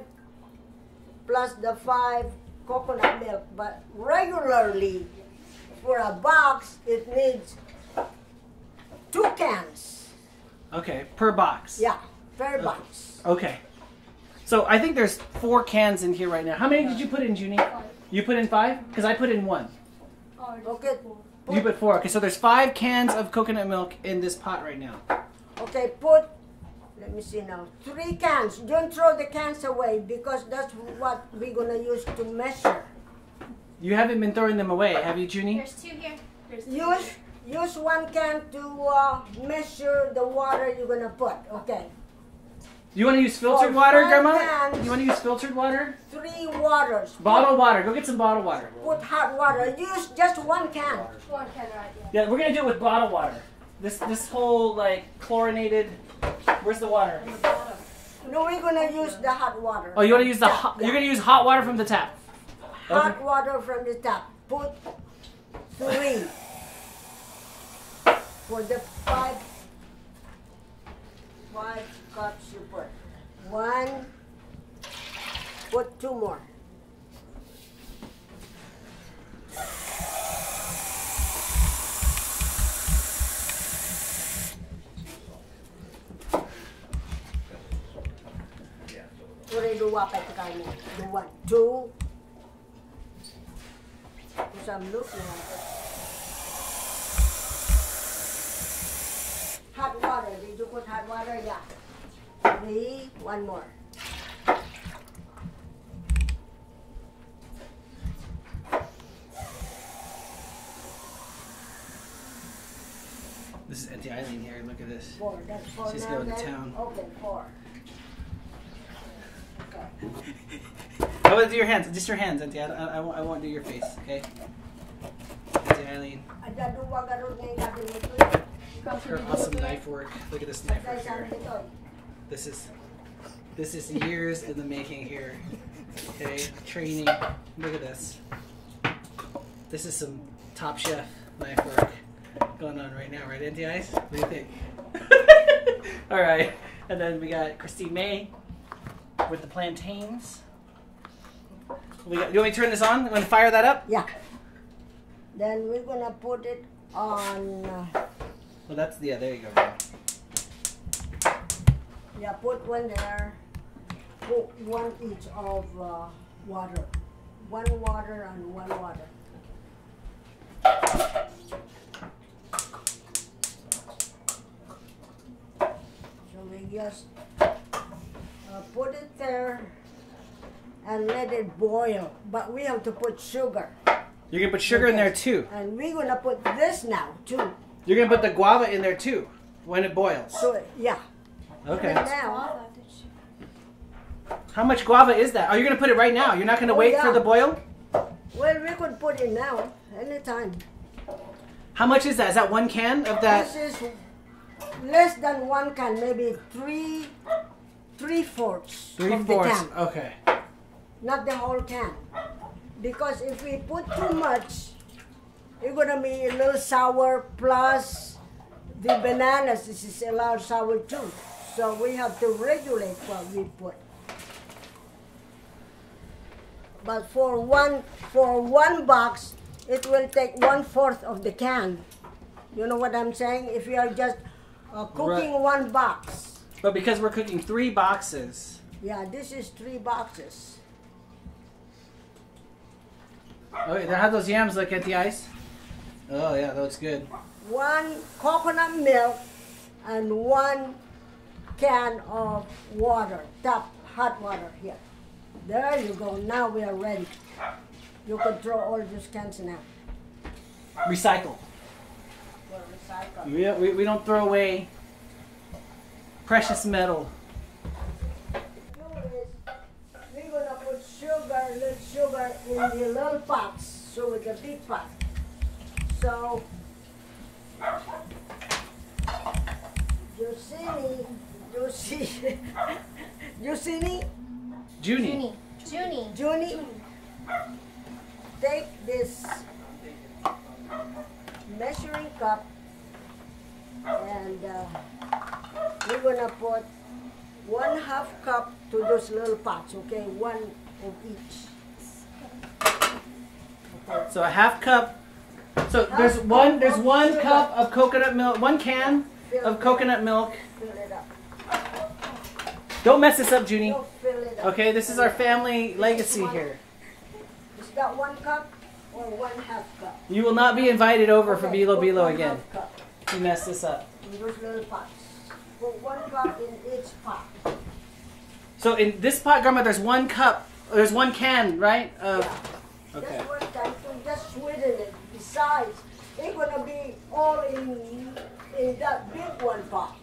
coconut milk. But regularly, for a box, it needs 2 cans. Okay, per box. Yeah, per box. Okay. So I think there's 4 cans in here right now. How many did you put in, Junie? You put in 5? Because I put in 1. Okay. You put 4. Okay, so there's 5 cans of coconut milk in this pot right now. Okay, put, let me see now, 3 cans. Don't throw the cans away because that's what we're gonna use to measure. You haven't been throwing them away, have you, Junie? There's 2 here. There's 2 here. Use 1 can to measure the water you're gonna put, okay? You want to use filtered For water, 5 Grandma? cans. You want to use filtered water? 3 waters. Bottled water. Go get some bottled water. Put hot water. Use just 1 can. 1 can, right? Yeah, we're gonna do it with bottled water. This whole like chlorinated. Where's the water? No, we're gonna use the hot water. Oh, you want to use the Tap, hot? yeah. You're gonna use hot water from the tap. Hot Okay. water from the tap. Put 3 for the 5 cups you put. 1. Put 2 more. Uray dua pa ito kayo. 2. Some look now. Hot water. Did you put hot water? Yeah. 3. 1 more. This is Auntie Eileen here. Look at this. 4. That's 4 She's now. going to then. town. Okay, 4. Okay. I want to do your hands. Just your hands, Auntie. I won't do your face. Okay. Auntie Eileen. Ada 2 garot ngayon natin ito. Her awesome knife work. Look at this knife work here. This is years in the making here. Okay, training. Look at this. This is some Top Chef knife work going on right now, right, Auntie Ice? What do you think? All right, and then we got Christine May with the plantains. You want me to turn this on? You want to fire that up? Yeah. Then we're gonna put it on. Well, there you go. Yeah, put 1 there. Put 1 each of water. 1 water and 1 water. So we just put it there and let it boil. But we have to put sugar. You're gonna put sugar in there too. And we're gonna put this now too. You're gonna put the guava in there too when it boils. So yeah. Okay. And now. How much guava is that? Oh, you're gonna put it right now. You're not gonna wait for yeah. the boil? Well, we could put it now, anytime. How much is that? Is that 1 can of that? This is less than 1 can, maybe 3/4 of the 3/4. can, Okay. not the whole can. Because if we put too much, it's gonna be a little sour. Plus, the bananas this is a lot sour too. So we have to regulate what we put. But for one box, it will take 1/4 of the can. You know what I'm saying? If you are just cooking Right. 1 box. But because we're cooking 3 boxes. Yeah, this is 3 boxes. Oh, how those yams look at the ice? Oh yeah, that looks good. 1 coconut milk and 1 can of water, hot water here. There you go. Now we are ready. You can throw all these cans now. Recycle. We'll recycle. We don't throw away precious metal. We're gonna put little sugar in the little pots, so with the big pot. So, Josini, Junie. Junie, take this measuring cup and we're gonna put 1/2 cup to those little pots, okay? One of each. Okay. So a 1/2 cup. So there's Half one cup of sugar. cup of coconut milk, 1 can of coconut milk. Fill it up. Don't mess this up, Junie. Don't fill it up. Okay, this is our family legacy here. Is that 1 cup or 1/2 cup? You will not be invited over for Okay, Bilo-bilo put again. 1/2 cup If you mess this up. in those little pots. Put 1 cup in each pot. So in this pot, Grandma, there's 1 cup. There's 1 can, right? Of, Yeah. okay. Just 1 can to just sweeten it. Besides, it's gonna be all in that big one pot.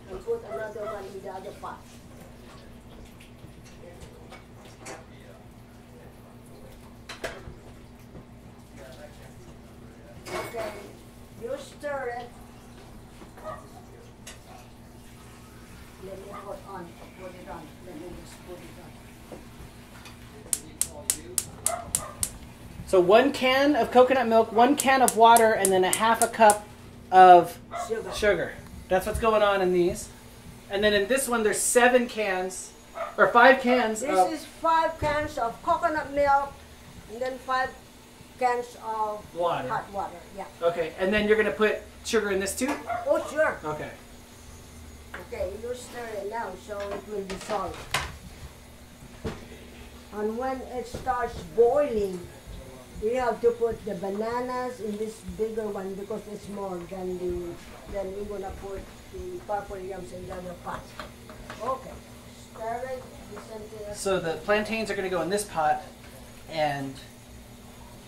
And put another one in the other pot. Okay, you stir it. Let me put it on. Let me just put it on. So 1 can of coconut milk, 1 can of water, and then a 1/2 cup of Sugar. sugar. That's what's going on in these. And then in this one, there's 7 cans, or 5 cans This of is 5 cans of coconut milk, and then 5 cans of water. hot water. Yeah. Okay, and then you're going to put sugar in this too? Oh, sure. Okay. Okay, you stir it now so it will dissolve. And when it starts boiling, we have to put the bananas in this bigger one because it's more than we're gonna put the purple yams in the other pot. Okay, stir it. Listen to it. So the plantains are going to go in this pot, and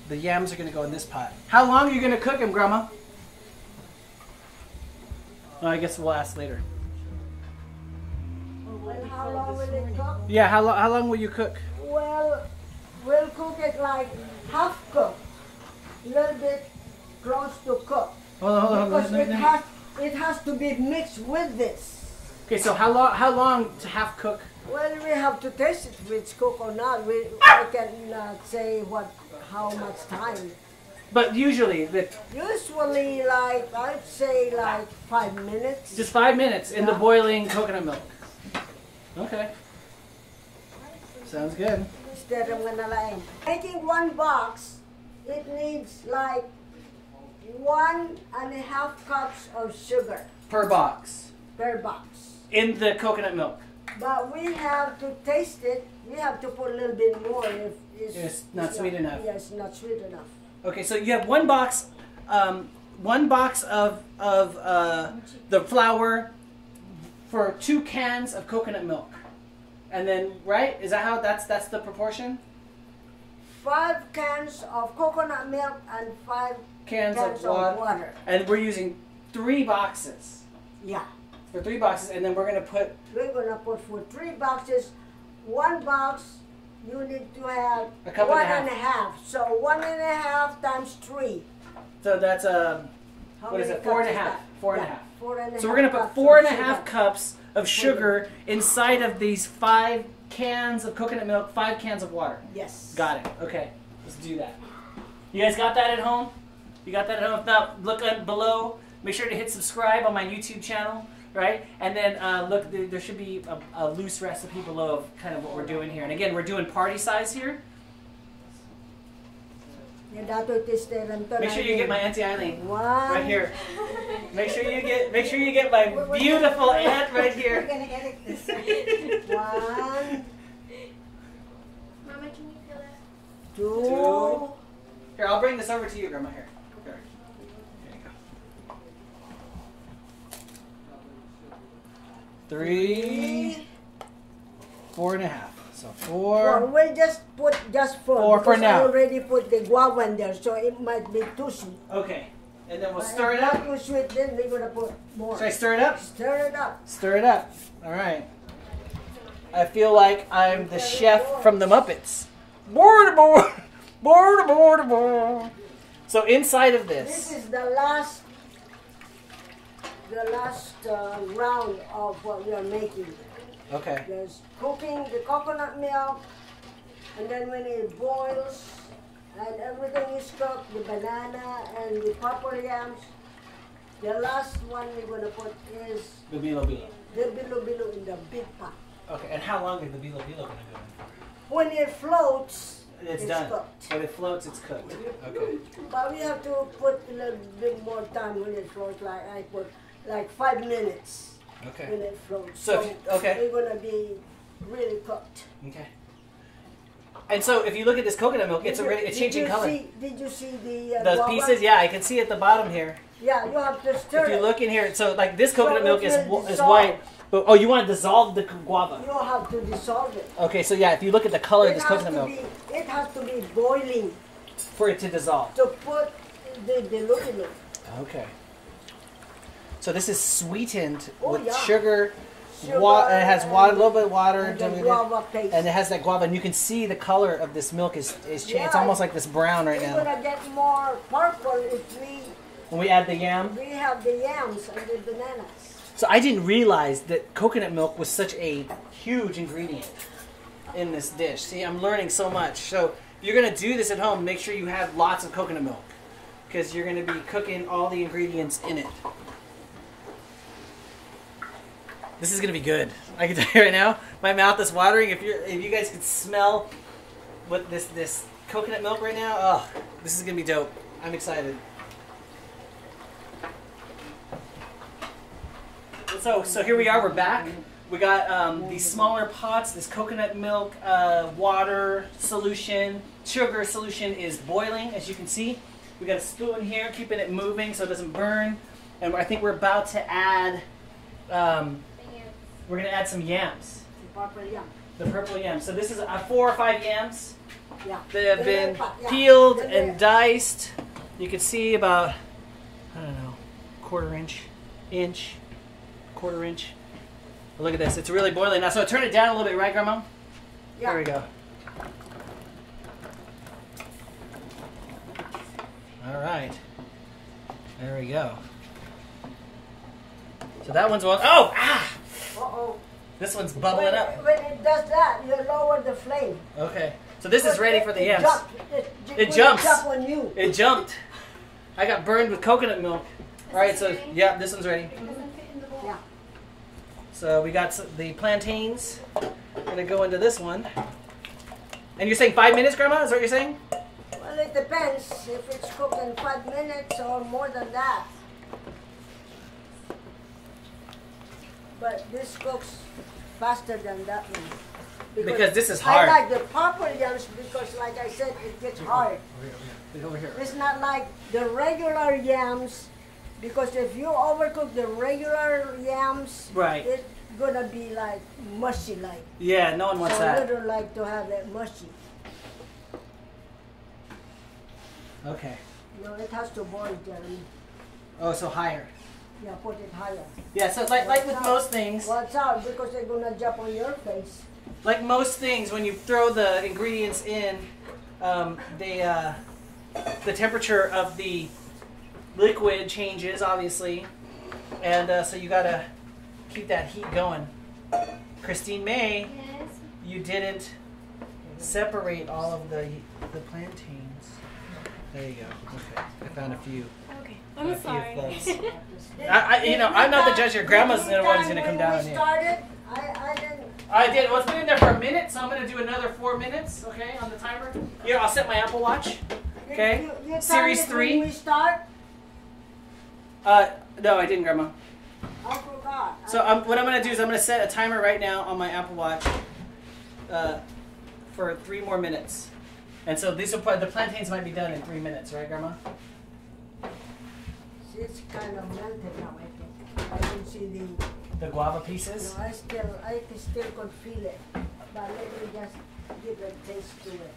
the yams are going to go in this pot. How long are you going to cook them, Grandma? Well, I guess we'll ask later. And how long will it cook? Yeah, how long will you cook? Well, we'll cook it like half cooked, a little bit close to cook. Hold on. Because it has to be mixed with this. Okay, so how long to half cook? Well, we have to taste it if it's cooked or not. I can say how much time. But usually, Usually, like I'd say, like 5 minutes. just 5 minutes in the Yeah. boiling coconut milk. Okay. Sounds good. Instead of gonna making 1 box, it needs like 1.5 cups of sugar Per box. per box. In the coconut milk. But we have to taste it. We have to put a little bit more if It's not sweet enough. Yeah, it's not sweet enough. Okay, so you have 1 box, 1 box of the flour for 2 cans of coconut milk, and then right? Is that how that's the proportion? 5 cans of coconut milk and 5 Cans cans of water, and we're using 3 boxes Yeah, for 3 boxes, and then we're gonna put we're gonna put for 3 boxes. 1 box, you need to have A cup and a 1.5. So 1.5 times 3. so that's How what is many it? 4 and a cups is half. that? 4 and a Yeah, half. 4.5 So we're gonna put cups 4 and a of half sugar. cups of sugar inside of these 5 cans of coconut milk, 5 cans of water. Yes. Got it. Okay, let's do that. You guys got that at home? You got that at home? If not, look below. Make sure to hit subscribe on my YouTube channel, right? And then look, there should be a loose recipe below of kind of what we're doing here. And again, we're doing party size here. Make sure you get my Auntie Eileen right here. Make sure you get my beautiful aunt right We're here. gonna edit this. 1, Mama, can you feel that? 2. Here, I'll bring this over to you, Grandma. Here. There you go. 3, 4 and a half. So 4. Well, we'll just put just 4. 4 for because now. I already put the guava in there, so it might be too sweet. Okay, and then we'll If stir it up. not too sweet, then we're gonna put more. Should I stir it up? Stir it up. Stir it up. All right. I feel like I'm the chef from the Muppets. Board. So inside of This this, is the last round of what we are making. Okay. Just cooking the coconut milk, and then when it boils and everything is cooked, the banana and the purple yams, the last one we're gonna put is The bilo-bilo. the bilo-bilo in the big pot. Okay, and how long is the bilo-bilo going to go in? When it floats, It's done. cooked. When it floats, it's cooked. Okay. But we have to put a little bit more time when it floats. Like I put like 5 minutes Okay. when it floats. So, okay. We're gonna be really cooked. Okay. And so, if you look at this coconut milk, it's already it's changing color. Did you see the Those guava? pieces, yeah, I can see at the bottom here. Yeah, you have to stir If you it. look in here, so like this coconut So milk it will is dissolve. white. But, oh, you want to dissolve the guava. You have to dissolve it. Okay, so yeah, if you look at the color of this It has coconut to milk, be- It has to be boiling for it to dissolve. to put the bilo-bilo. Okay. So this is sweetened Oh, with yeah. sugar. Sugar It has water, a little bit of water, and the diluted, guava paste. and it has that guava. And you can see the color of this milk is changed. It's Yeah. almost like this brown right We're now. gonna get more purple if When we add the yam. we have the yams and the bananas. So I didn't realize that coconut milk was such a huge ingredient in this dish. See, I'm learning so much. So if you're gonna do this at home, make sure you have lots of coconut milk because you're gonna be cooking all the ingredients in it. This is gonna be good. I can tell you right now, my mouth is watering. If you guys could smell what this coconut milk right now, oh, this is gonna be dope. I'm excited. So here we are. We're back. We got these smaller pots. This coconut milk, water solution, sugar solution is boiling, as you can see. We got a spoon here, keeping it moving so it doesn't burn. And I think we're about to add. We're gonna add some yams. The purple yam. The purple yams. So this is 4 or 5 yams. Yeah. They have been Yeah. peeled They're and diced. You can see about, I don't know, quarter inch. Look at this. It's really boiling now. So turn it down a little bit, right, Grandma? Yeah. There we go. All right. There we go. So that one's one. Oh! Ah! Uh-oh. This one's bubbling up. When it does that, you lower the flame. Okay. So this is ready for the yams. It jumps. jump on you. It jumped. I got burned with coconut milk. All right, so yeah, this one's ready. It doesn't fit in the bowl. Yeah. So we got the plantains. Gonna go into this one. And you're saying 5 minutes, Grandma? Is that what you're saying? Well, it depends if it's cooked in 5 minutes or more than that. But this cooks faster than that one. Because this is hard. I like the purple yams because, like I said, it gets hard. Over here. It's not like the regular yams, because if you overcook the regular yams, Right. it's gonna be like mushy like. Yeah, no one wants So I that. don't like to have that mushy. Okay. No, it has to boil, Jeremy. Oh, so higher. Yeah, put it higher. Yeah, so like with Watch most out. things, Watch out, because they're gonna jump on your face. like most things, when you throw the ingredients in, the temperature of the liquid changes, obviously, and so you gotta keep that heat going. Christine May, Yes. you didn't separate all of the plantains. There you go. Okay, I found a few. Okay. A I'm few sorry. folks. I'm not the judge here. Grandma's the one who's gonna come down When on we you. started, I didn't. I did. Well, it's been in there for a minute, so I'm going to do another 4 minutes, okay, on the timer. Here, I'll set my Apple Watch. Okay. You Series timed it 3. When we start, No, I didn't, Grandma. I forgot. So what I'm going to do is I'm going to set a timer right now on my Apple Watch for 3 more minutes. And so these will probably, the plantains might be done in 3 minutes, right, Grandma? See, it's kind of melted now, I think. I can see The guava pieces? I still could feel it. But let me just give a taste to it.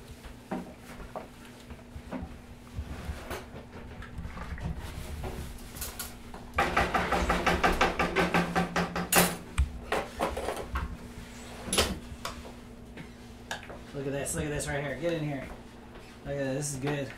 Look at this right here. Get in here. Look at this. This is good.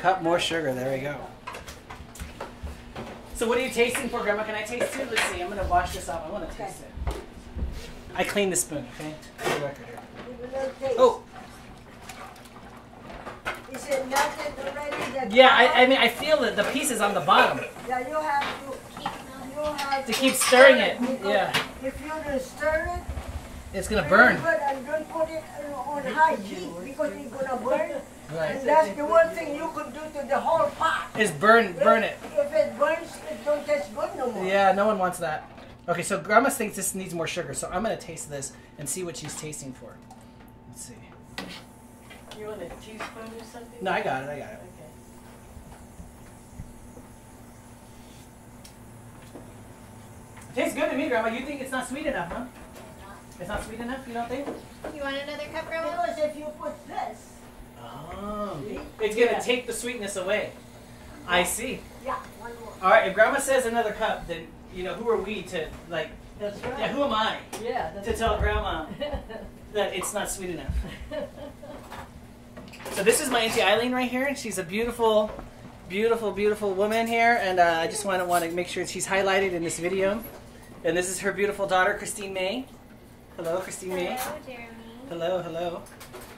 cup more sugar. There we go. So what are you tasting for, Grandma? Can I taste too? Let's see. I'm going to wash this off. I want to taste it. I cleaned the spoon, okay? For the record here. Give a little taste. Oh. Is it melted already? Yeah, I mean, I feel that the pieces on the bottom. Yeah, you have To keep stirring it. because Yeah. If you don't stir it, It's going to burn. good and don't put it on high heat because it's gonna burn. Right. And that's the one thing you could do to the whole pot. Is burn it. If it burns, it don't taste good no more. Yeah, no one wants that. Okay, so Grandma thinks this needs more sugar, so I'm going to taste this and see what she's tasting for. Let's see. You want a teaspoon or something? No, I got it. Okay. Tastes good to me, Grandma. You think it's not sweet enough, huh? It's not sweet enough, you don't think? You want another cup, Grandma? Because if you put this, Oh. It's going to take the sweetness away. I see. yeah, one more. All right, if Grandma says another cup, then, you know, who are we to, like, That's right. yeah, who am I Yeah, that's to tell Grandma that it's not sweet enough? So this is my Auntie Eileen right here. She's a beautiful, beautiful, beautiful woman here, and I just want to make sure she's highlighted in this video. And this is her beautiful daughter, Christine May. Hello, Christine May. Hello, Jeremy. Hello, hello.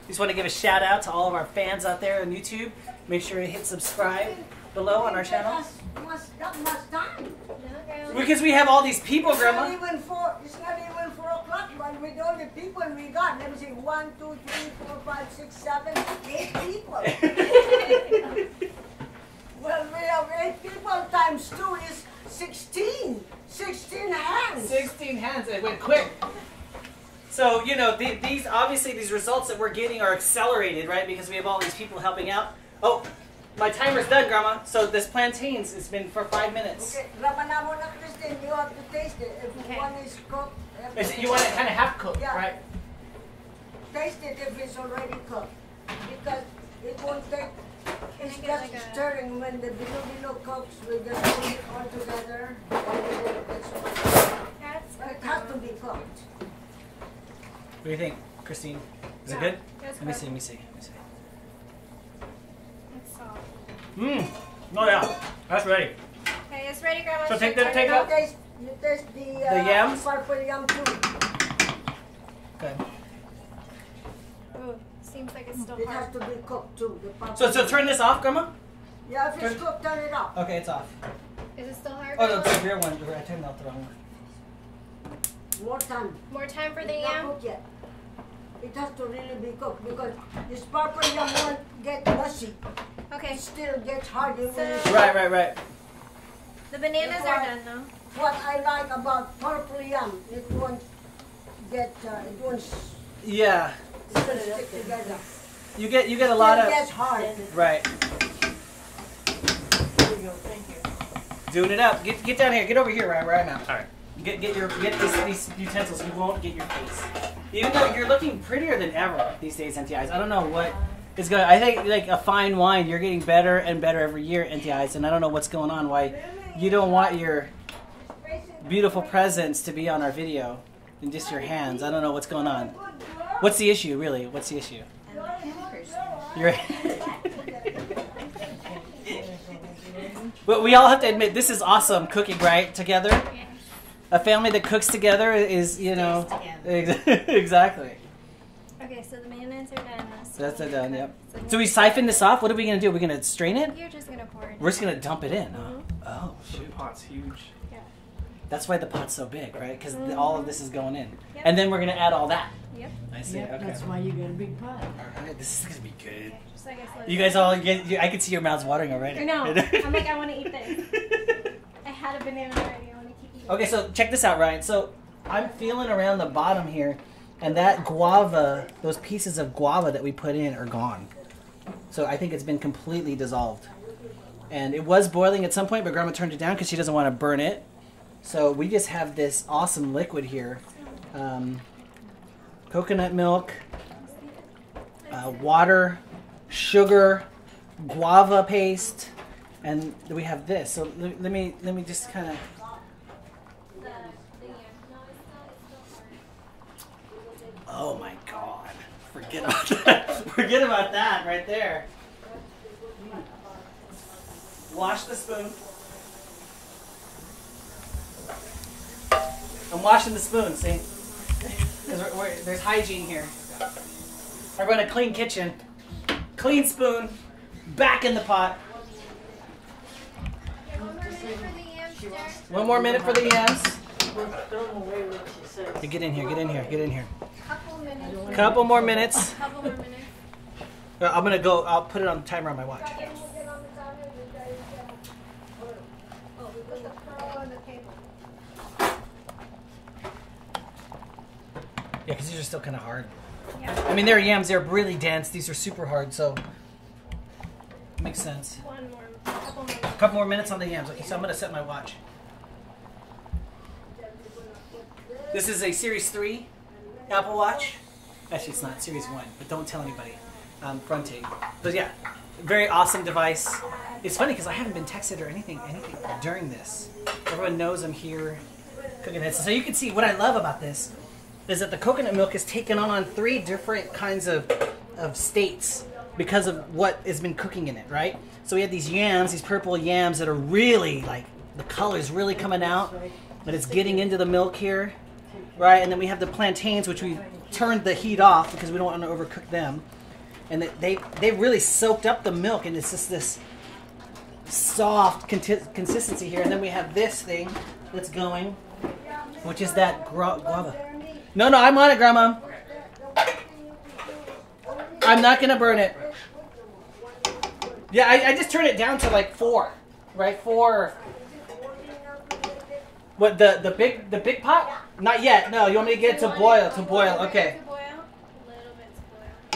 Just want to give a shout out to all of our fans out there on YouTube. Make sure to hit subscribe below on our channel. That must time. No, Grandma. Because we have all these people, It's Grandma. not even 4 o'clock, but with all the people we got, let me see, 1, 2, 3, 4, 5, 6, 7, 8 people. Well, we have 8 people times 2 is 16. 16 hands. 16 hands. It went quick. So, you know, these obviously these results that we're getting are accelerated, right? Because we have all these people helping out. Oh, my timer's done, Grandma. So this plantains, it's been for 5 minutes. Okay, Ramana muna, Christine, you have to taste it. If Okay. one is cooked, You want it kind of half cooked, Yeah. right? taste it if it's already cooked. Because it won't take, it's I get just like a- stirring when the bilo-bilo cooks, we just put it all together. That's But good, it has to Grandma. be cooked. What do you think, Christine? Is it Yeah, good? that's Let me good. see, let me see, let me see. It's soft. Mmm. Oh yeah, that's ready. Okay, it's ready, Grandma. So take Should I that- turn take it out- off? You taste the yams? purple yam too. Good. Ooh, seems like it's still It has hard. to be cooked too. The purple So yam. turn this off, Grandma? Yeah, if it's turn- cooked, turn it off. Okay, it's off. Is it still hard? Oh no, Grandma? it's the rear one. I turned out the wrong one. More time. More time for the It's not yam? cooked yet. It has to really be cooked because this purple yam won't get mushy. Okay, It still gets hard. It So- will- Right. the bananas are done though. What I like about purple yam, it won't get, it won't Yeah. stick together. You get a lot It of gets hard. right. There you go, thank you. Doing it up. Get down here. Get over here, right where I'm at. All right. Get these utensils. You won't get your face. Even though you're looking prettier than ever these days, Auntie Eyes. I don't know what is going. I think like a fine wine, you're getting better and better every year, Auntie Eyes. And I don't know what's going on. Why you don't want your beautiful presence to be on our video in just your hands. I don't know what's going on. What's the issue, really? What's the issue? You're. But we all have to admit, this is awesome cooking, right? Together. Yeah. A family that cooks together is, you know, exactly. Okay, so the mayonnaise are done. That's it done. Yep. So So we siphon this off. What are we gonna do? We're gonna strain it. You're just gonna pour it. We're just gonna dump it in. Huh? Oh, The shoot. pot's huge. Yeah. That's why the pot's so big, right? Because all of this is going in, Yep. and then we're gonna add all that. Yep. I see. Yep, Okay. that's why you got a big pot. All right. This is gonna be good. Okay, just like I said. You guys all get. I can see your mouths watering already. I know. I'm like, I want to eat this. I had a banana already. I want to keep eating. Okay, so check this out, Ryan. So I'm feeling around the bottom here, and that guava, those pieces of guava that we put in are gone. So I think it's been completely dissolved. And it was boiling at some point, but Grandma turned it down because she doesn't want to burn it. So we just have this awesome liquid here. Coconut milk, water, sugar, guava paste, and we have this. So let me just kind of. Oh my God! Forget about that. Forget about that right there. Wash the spoon. I'm washing the spoon, see? Because there's hygiene here. I run a clean kitchen. Clean spoon. Back in the pot. One more minute for the yams. Don't away what she said. Get in here, get in here, get in here. Couple minutes. Couple more minutes. Couple more minutes. I'm gonna go, I'll put it on the timer on my watch. Yes. Oh, we put the pearl on the table. Yeah, because these are still kind of hard. Yeah. I mean, they're yams, they're really dense. These are super hard, so makes sense. One more. Couple more minutes. A couple more minutes on the yams. Okay, so I'm gonna set my watch. This is a Series 3 Apple Watch. Actually, it's not Series 1, but don't tell anybody. Fronting. But yeah, very awesome device. It's funny because I haven't been texted or anything during this. Everyone knows I'm here cooking this. So you can see what I love about this is that the coconut milk is taken on 3 different kinds of states because of what has been cooking in it, right? So we have these yams, these purple yams that are really like, the color's really coming out, but it's getting into the milk here, right? And then we have the plantains, which we turned the heat off because we don't want to overcook them. And they really soaked up the milk, and it's just this soft consistency here. And then we have this thing that's going, which is that guava. No, I'm on it, Grandma. I'm not gonna burn it. Yeah, I just turned it down to like 4, right? 4. What, the big pot? Not yet. No, you want me to get it to boil? To boil. Okay.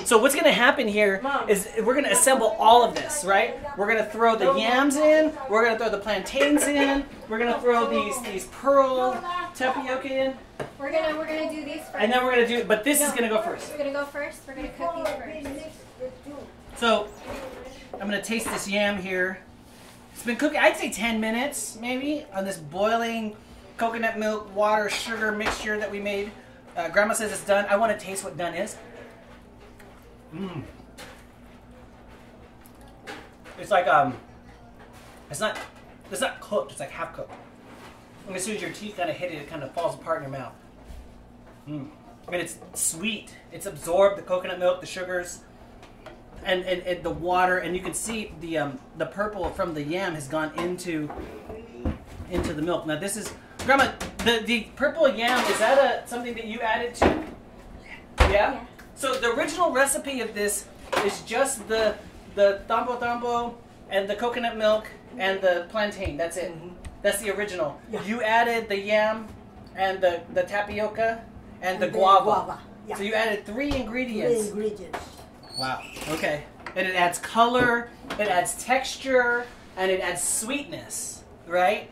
So what's going to happen here is we're going to assemble all of this, right? We're going to throw the yams in. We're going to throw the plantains in. We're going to throw these pearl tapioca in. We're gonna do these first. And then we're going to do, but this is going to go first. We're gonna go first. We're gonna cook these first. So I'm going to taste this yam here. It's been cooking, I'd say 10 minutes maybe, on this boiling coconut milk, water, sugar mixture that we made. Grandma says it's done. I want to taste what done is. It's like it's not cooked. It's like half cooked. And as soon as your teeth kind of hit it, it kind of falls apart in your mouth. And it's sweet. It's absorbed the coconut milk, the sugars, and the water. And you can see the purple from the yam has gone into the milk. Now this is, Grandma, the purple yam, is that something that you added to? Yeah? So the original recipe of this is just the tambo and the coconut milk and the plantain. That's it. That's the original. Yeah. You added the yam and the tapioca and the guava. Yeah. So you added 3 ingredients. 3 ingredients. Wow. Okay. And it adds color, it adds texture, and it adds sweetness, right?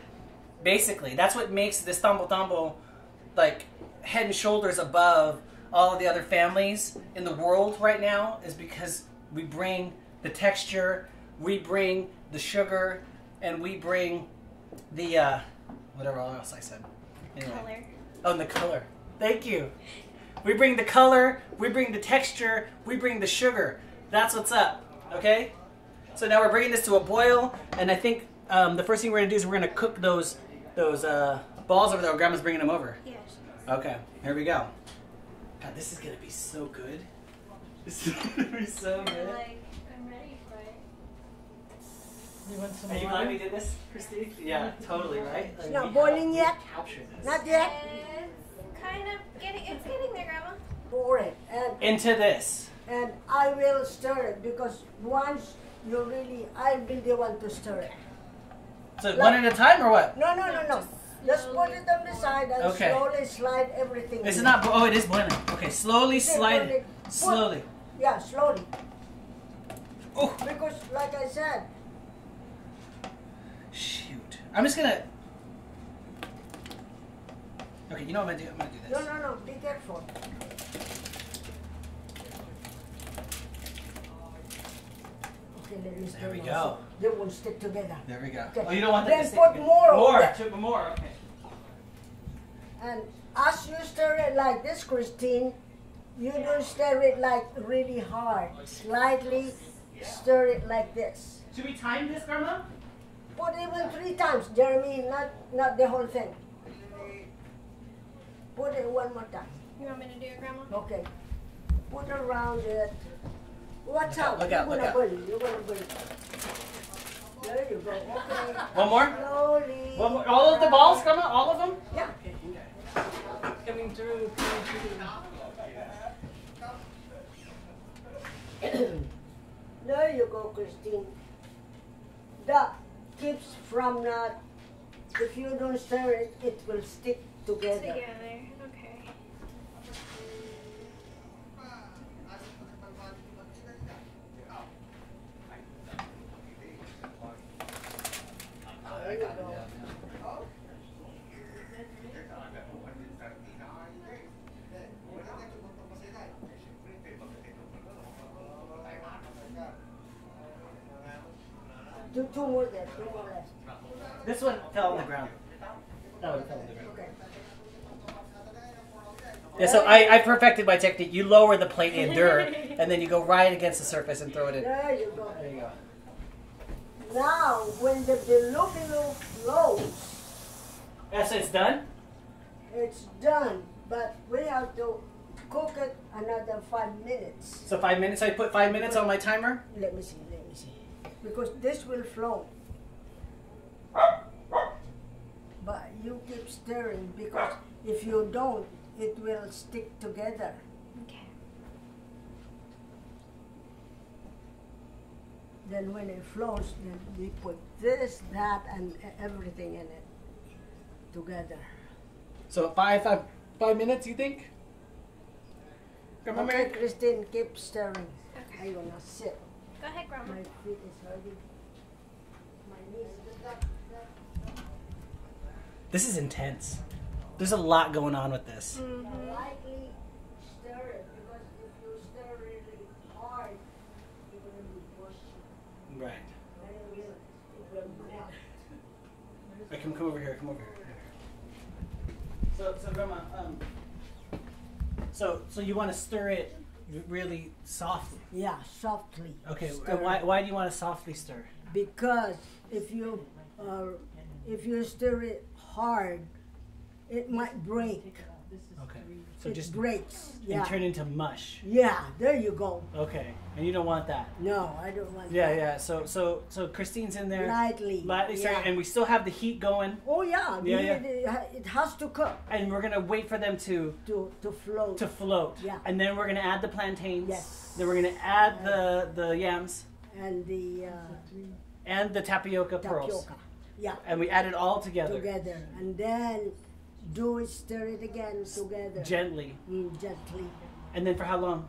Basically, that's what makes this tambo like head and shoulders above all of the other families in the world right now, is because we bring the texture, we bring the sugar, and we bring the whatever else I said. Anyway. Color. Oh, and the color. Thank you. We bring the color, we bring the texture, we bring the sugar. That's what's up, okay? So now we're bringing this to a boil, and I think the first thing we're gonna do is we're gonna cook those balls over there. Grandma's bringing them over. Yes. Okay, here we go. God, this is gonna be so good. This is gonna be so good. I'm ready for it. You want some Are you wine? glad we did this, Christine? Yeah, totally, right? It's not boiling yet? Capture this. Not yet? It's kind of it's getting there, Grandma. Pour it. And Into this. I will stir it, because once I'll be the one to stir it. So one at a time or what? No. Just put it on the side and Okay. slowly slide everything This is in. not, oh, it is boiling. Okay, slowly slide it. Put- Slowly. Yeah, slowly. Oh, Because, like I said, shoot. I'm just gonna. Okay, you know what I'm gonna do? I'm gonna do this. no, be careful. Okay, let me stir There we it go. so they won't stick together. There we go. Okay. Oh, you don't want that Then to stick put together. more of More. that. Took more. Okay. And as you stir it like this, Christine, you don't stir it like really hard. Slightly stir it like this. Should we time this, Grandma? Put even 3 times, Jeremy, not the whole thing. Put it one more time. You want me to do it, Grandma? Okay. Put around it. Watch out. Look out, You're look gonna out. burn. You're gonna burn. There you go. Okay. One more? Slowly. One more. All of the balls, Grandma? All of them? Yeah. Coming through, coming through. There you go, Christine. That keeps from not, if you don't stir it, it will stick together. Together. Okay. There you go. Do 2 more there, 2 more left. This one fell on the ground. That one fell on the ground. Okay. Yeah, so I perfected my technique. You lower the plate in dirt, and then you go right against the surface and throw it in. There you go. There you go. Now, when the Bilo-bilo flows, Yeah, so it's done? it's done, but we have to cook it another 5 minutes. So 5 minutes? I put 5 minutes on my timer? Let me see. Because this will flow. But you keep stirring because if you don't, it will stick together. Okay. Then when it flows, then we put this, that, and everything in it together. So 5 minutes, you think? Grandma Okay, Mary? Christine, keep stirring. Okay. I'm gonna sit. Go ahead, Grandma. My feet is hurting. My knees. This is intense. There's a lot going on with this. Mm-hmm. Lightly stir it because if you stir really hard, you're gonna be mushy. Right. And it will melt. Right, come over here. Come over here. So Grandma, so you want to stir it really softly? Yeah, softly. Okay. stir And why it. why do you want to softly stir? Because if you stir it hard, it might break. Okay. So It just breaks. Yeah. and turn into mush. Yeah, there you go. Okay. And you don't want that. No, I don't want Yeah, that. yeah. So Christine's in there. Lightly. Lightly stirring, yeah. and we still have the heat going, Oh yeah, Yeah, it has to cook and we're gonna wait for them to to float. Yeah. And then we're gonna add the plantains. Yes. Then we're gonna add the yams And the and the tapioca pearls. tapioca. Yeah, And we add it all together. together. And then stir it again together. Gently. Gently. And then for how long?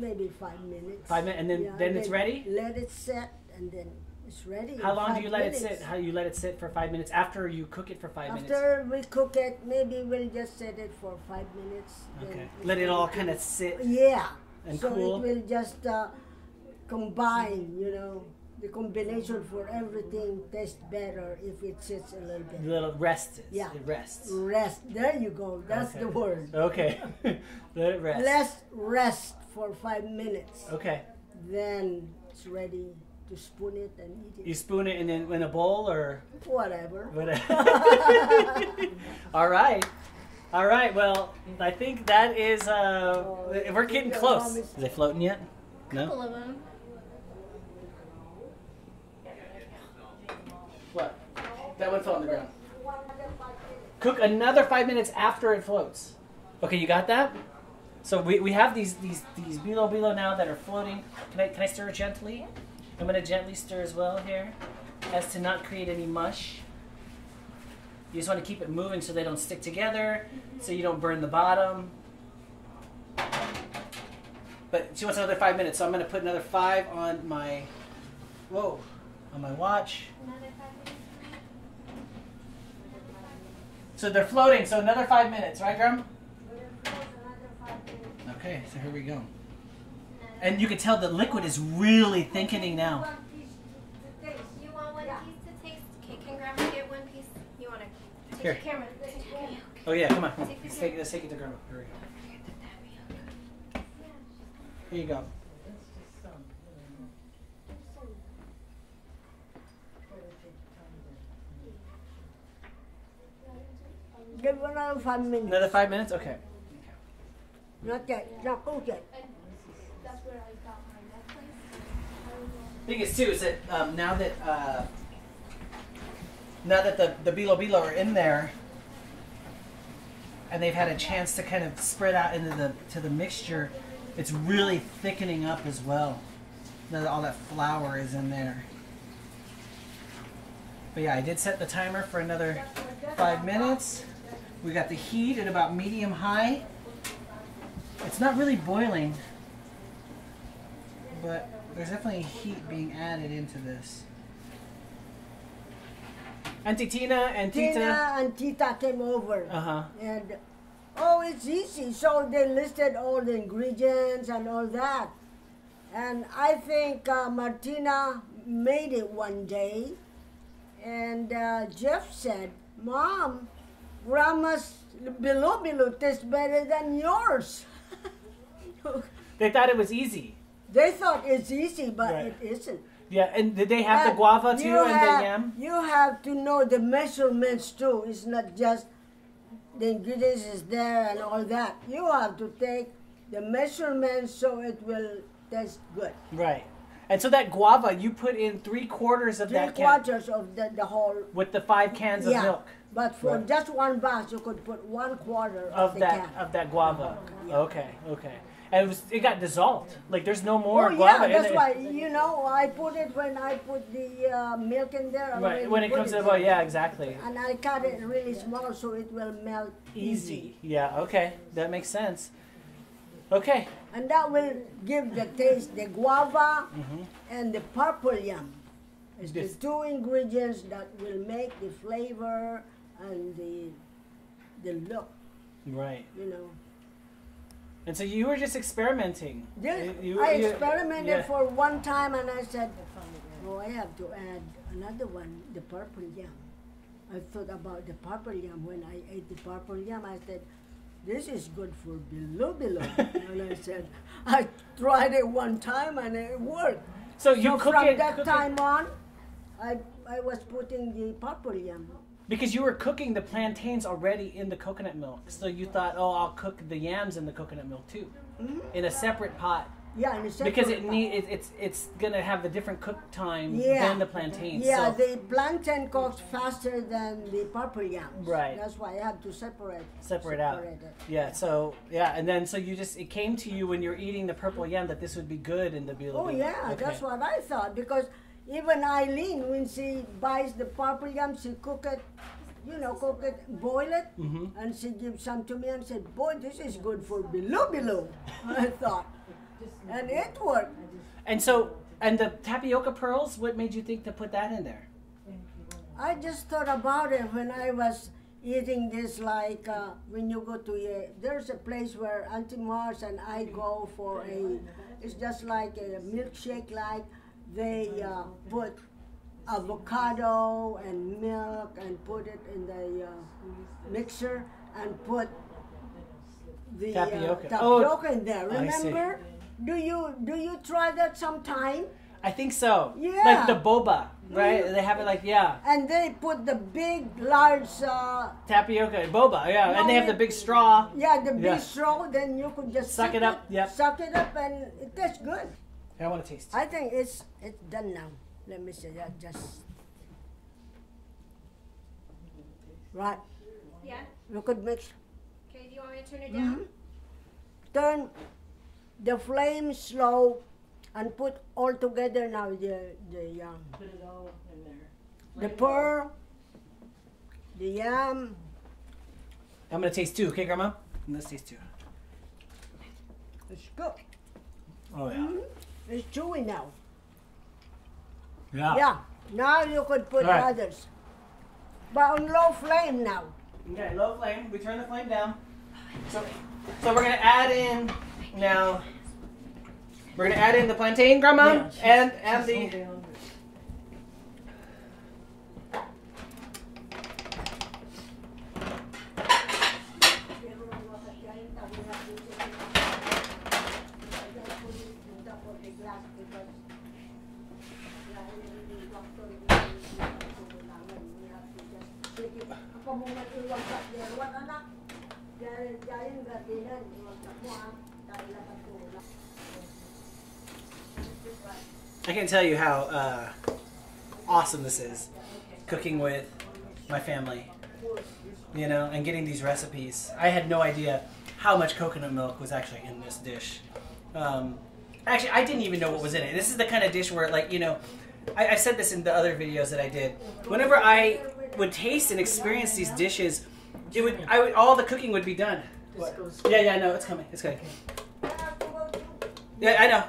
Maybe 5 minutes. 5 minutes, and then it's ready? Let it set and then it's ready. How in long do 5 you let minutes. it sit? How you let it sit for 5 minutes after you cook it for 5 minutes? After we cook it, maybe we'll just set it for 5 minutes. then Okay. it's Let it all ready kind to- of sit. Yeah. and so cool. it will just combine, the combination for everything tastes better if it sits a little bit. Little rests. Yeah. It rests. Rest. There you go. That's Okay. the word. Okay. Let it rest. Let's rest for 5 minutes. Okay. Then it's ready to spoon it and eat You it. spoon it in a bowl or Whatever. whatever. All right. All right. Well, I think that is. We're getting close. Is it floating yet? No. Couple of them. What? That one fell on the ground. Cook another 5 minutes after it floats. Okay, you got that? So we have these bilo-bilo now that are floating. Can I stir it gently? I'm gonna gently stir as well here, as to not create any mush. You just want to keep it moving so they don't stick together, so you don't burn the bottom. But she wants another 5 minutes, so I'm gonna put another 5 on my on my watch. Another 5 minutes. So they're floating, so another 5 minutes, right, Graham? Okay, so here we go. And you can tell the liquid is really thickening now. You want one piece to taste? Okay, can Grandma get one piece? You want to take Here. the camera? Okay. Oh yeah, come on. Take Let's your take it to Grandma. Here we go. Here you go. Give another 5 minutes. Another 5 minutes? Okay. Not yet. Not cooked yet. And that's where I got my necklace. Thing is too is that now that the Bilo-bilo are in there and they've had a chance to kind of spread out into the mixture, it's really thickening up as well. Now that all that flour is in there. But yeah, I did set the timer for another 5 minutes. We got the heat at about medium high. It's not really boiling, but there's definitely heat being added into this. Auntie Tina and Tita. Tina and Tita came over. Uh-huh. And, oh, it's easy. So they listed all the ingredients and all that. And I think Martina made it one day. And Jeff said, Mom, Grandma's Bilo-bilo tastes better than yours. They thought it was easy. They thought it's easy, but Right. it isn't. Yeah, and did they have the And guava too you and have- the yam? You have to know the measurements too. It's not just the ingredients is there and all that. You have to take the measurements so it will taste good. Right. And so that guava, you put in 3/4 of that can 3/4 of the whole. with the 5 cans of Yeah. milk But for Right. just one batch, you could put 1/4 of the that can. guava. Yeah. Okay, okay. And it got dissolved. Like there's no more Oh guava yeah, in that's it. why I put it when I put the milk in there. I Right. already When it put comes to the there. boil, yeah, exactly. And I cut it really small so it will melt Easy. Yeah. Okay. That makes sense. Okay. And that will give the taste, the guava Mhm. and the purple yam. It's the Yes. 2 ingredients that will make the flavor and the look, Right. you know. And so you were just experimenting. Yeah, You- I you- experimented yeah. for one time and I said, oh, I have to add another one, the purple yam. I thought about the purple yam. When I ate the purple yam, I said, this is good for Bilo-bilo. And I said, I tried it one time and it worked. So you cook from it that cook it- time on, I was putting the purple yam. because you were cooking the plantains already in the coconut milk. So you thought, oh, I'll cook the yams in the coconut milk too, in a separate pot. Yeah, and Because it's gonna have a different cook time Yeah. than the plantains. Yeah, so the plantain cooks faster than the purple yams. Right. That's why I have to separate out. it. Yeah. So yeah, and then so it came to you when you're eating the purple yam that this would be good in the Bilo-bilo. Oh yeah, Okay. that's what I thought, because even Eileen, when she buys the purple yam, she cook it, boil it, and she gives some to me and said, boy, this is good for Bilo-bilo. I thought. And it worked. And so, and the tapioca pearls, what made you think to put that in there? I just thought about it when I was eating this, like when you go to there's a place where Auntie Mars and I go for it's just like a milkshake, like they put avocado and milk and put it in the mixer and put the Tapioca. tapioca in there. I see. Remember? Do you try that sometime? I think so. Yeah. Like the boba, right? They have it like, yeah, And they put the big, large, tapioca, boba, yeah. No, And they have the big straw. the big Yeah. straw. Then you could just Suck it up, yep. Suck it up, and it tastes good. I want to taste it. I think it's done now. Let me see that just right. Yeah? You could mix. Okay, do you want me to turn it down? Turn the flame slow, and put all together now the Put it all in there. the pearl, the yam. I'm going to taste two, okay, Grandma? Let's taste two. It's good. Oh, yeah. It's chewy now. Yeah. Yeah. Now you could put Right. others, but on low flame now. Okay, low flame. We turn the flame down. So we're going to add in now. We're going to add in the plantain, Grandma, and the... kamungan iwagsak niya. What anak? Diyan gatinan, iwagsak mo ha. Dahil lapat ko lang. I can't tell you how awesome this is, cooking with my family, you know, and getting these recipes. I had no idea how much coconut milk was actually in this dish. Actually, I didn't even know what was in it. This is the kind of dish where, like, you know, I said this in the other videos that I did. Whenever I would taste and experience these dishes, all the cooking would be done. What? Yeah, no, it's coming. It's coming. Yeah, I know.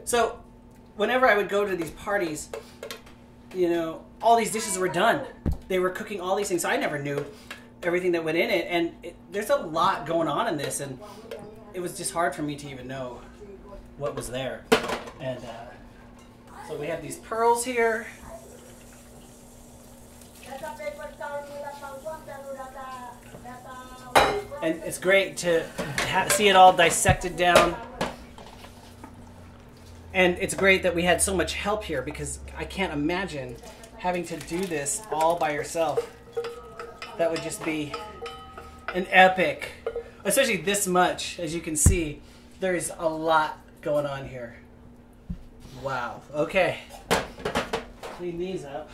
So, whenever I would go to these parties, you know, all these dishes were done. They were cooking all these things. So I never knew everything that went in it. And there's a lot going on in this. And it was just hard for me to even know what was there. And so we have these pearls here. And it's great to see it all dissected down. And it's great that we had so much help here, because I can't imagine having to do this all by yourself. That would just be an epic, especially this much. As you can see, there's a lot going on here. Wow. Okay. Clean these up.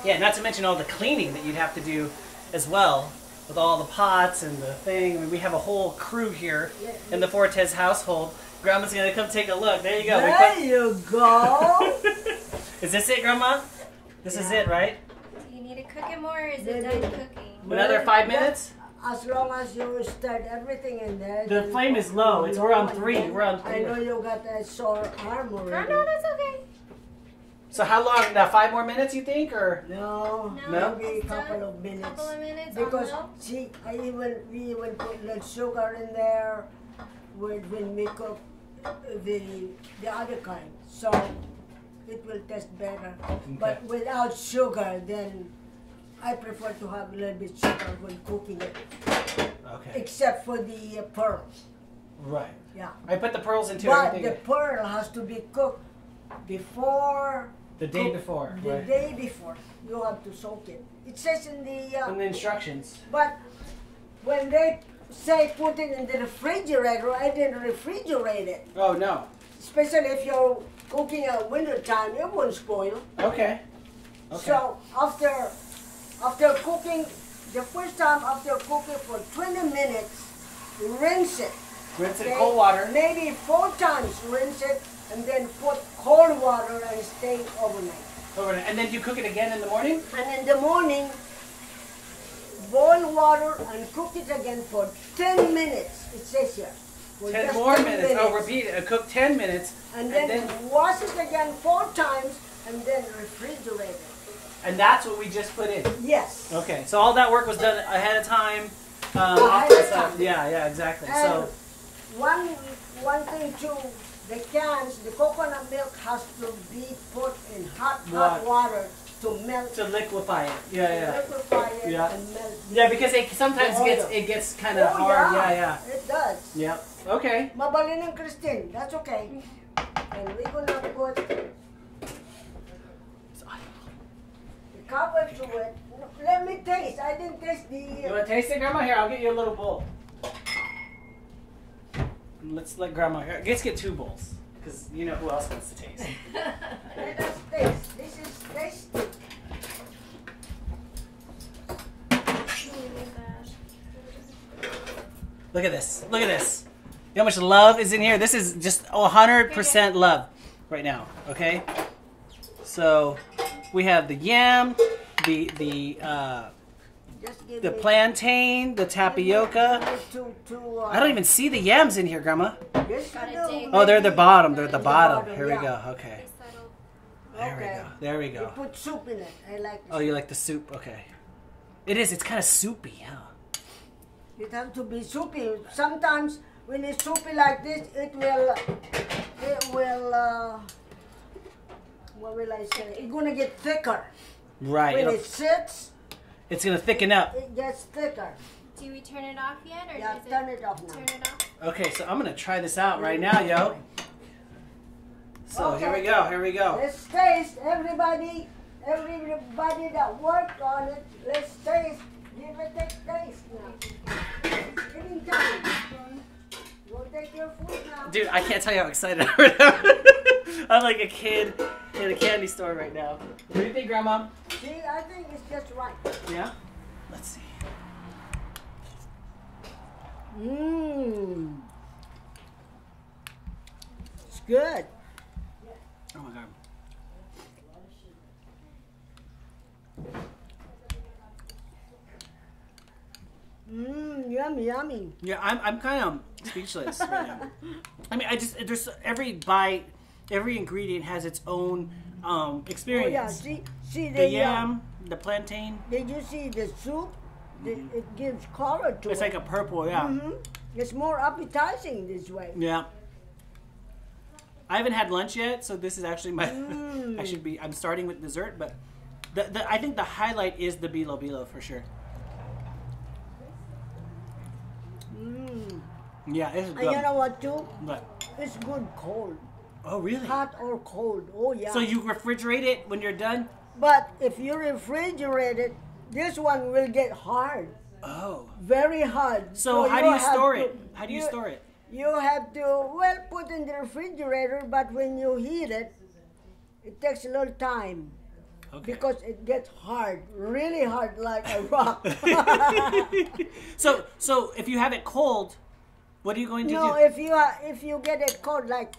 Yeah, not to mention all the cleaning that you'd have to do as well, with all the pots and the thing. I mean, we have a whole crew here in the Fortes household. Grandma's gonna come take a look. There you go. There you go. Is this it, Grandma? This is it, right? Do you need to cook it more, or is it done cooking? Another 5 minutes? As long as you stir everything in there. The flame is low. We're on 3. We're on 3. I know you got a sore arm already. No, that's okay. So how long? Now 5 more minutes, you think, or? No, No? maybe a couple of minutes. Couple of minutes. Because on see, we even put little sugar in there when we cook the other kind, so it will taste better. Okay. But without sugar, then I prefer to have a little bit sugar when cooking it, Okay. except for the pearls. Right. Yeah. I put the pearls into But everything. the pearl has to be cooked before. The day before, The right. day before, you have to soak it. It says in In the instructions. but when they say put it in the refrigerator, I didn't refrigerate it. Oh, no. Especially if you're cooking at winter time, it won't spoil. Okay. Okay. So after cooking, the first time after cooking for 20 minutes, rinse it. Rinse it in Okay? cold water. Maybe 4 times rinse it, and then put cold water and stay overnight. And then do you cook it again in the morning? And in the morning, boil water and cook it again for 10 minutes. It says here. For 10 just more 10 minutes. Oh, repeat it. Cook 10 minutes. And then wash it again 4 times, and then refrigerate it. And that's what we just put in. Yes. Okay. So all that work was done ahead of time. Ahead of time. Yeah, exactly. And So one thing too, the cans, the coconut milk has to be put in hot water to melt. to liquefy it. Yeah. Liquefy it Yeah. and melt. Yeah, because it sometimes gets kind of hard. Yeah. It does. Yep. Okay. Mabalin ng Christine, that's okay. And we're gonna put the cover to it. Let me taste. I didn't taste You the. want to taste it, Grandma? Here, I'll get you a little bowl. Let's let Grandma. Let's get 2 bowls, because you know who else wants to taste. Let us taste. This is tasty. Look at this. Look at this. You know how much love is in here? This is just 100% love right now. Okay. So we have the yam, the Just give the me- plantain, the tapioca. I don't even see the yams in here, Grandma. Yes, Gotta you do. dig. Oh, they're at the bottom. They're at the The bottom. bottom, Here we yeah. go. Okay. There we go. There we You go. put soup in it. I like Oh, you like the soup? Okay. It is. It's kind of soupy, huh? it. Have to be soupy. Sometimes when it's soupy like this, it will, what will I say? It's gonna get thicker. Right. When It'll, it sits, it's gonna thicken up. it gets thicker. Do we turn it off yet, or Yeah, is turn it off now. Turn it off. Okay, so I'm gonna try this out right now, yo. So Okay. here we go. Here we go. Let's taste, everybody that worked on it. Let's taste. Give it a taste now. Giving time. Go take your food now. Dude, I can't tell you how excited I am. I'm like a kid in a candy store right now. What do you think, Grandma? See, I think it's just right. Yeah? Let's see. Mmm. It's good. Oh my God. Mmm, yummy, yummy. Yeah, I'm kind of speechless right now. I mean, there's every bite, every ingredient has its own experience. Oh yeah, see The yam, the plantain. Did you see the soup? It gives color to it. It's like a purple, yeah. Mm-hmm. It's more appetizing this way. Yeah. I haven't had lunch yet, so this is actually my. Mm. I'm starting with dessert, but I think the highlight is the Bilo-bilo for sure. Mm. Yeah, it's And good. you know what too? But, It's good cold. oh really? Hot or cold. Oh yeah. So you refrigerate it when you're done? But if you refrigerate it, this one will get hard. Oh. Very hard. So how do you have store to- it? How do you store it? You have to, well, put in the refrigerator, but when you heat it, it takes a little time. Okay. Because it gets hard, really hard, like a rock. So if you have it cold, what are you going to No, do? if you get it cold, like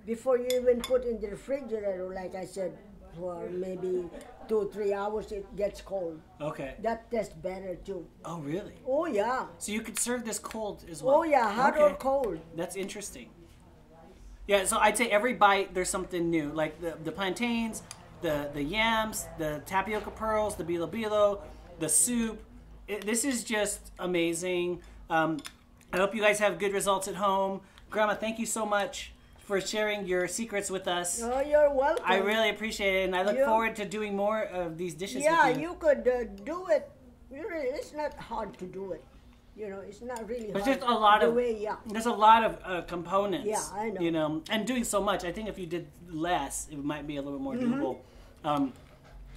before you even put in the refrigerator, like I said, for maybe 2-3 hours, it gets cold. Okay. That tastes better too. Oh really? Oh yeah. So you could serve this cold as well. Oh yeah, hot or cold. That's interesting. Yeah, so I'd say every bite there's something new, like the plantains, the yams, the tapioca pearls, the bilo-bilo, the soup. This is just amazing. I hope you guys have good results at home. Grandma, thank you so much for sharing your secrets with us. Oh, you're welcome. I really appreciate it, and I look You- forward to doing more of these dishes Yeah, with you. you could do it. It's not hard to do it. You know, it's not really There's hard. just a lot the of way, yeah. there's a lot of components. Yeah, I know. You know, and doing so much. I think if you did less, it might be a little bit more Mm-hmm. doable.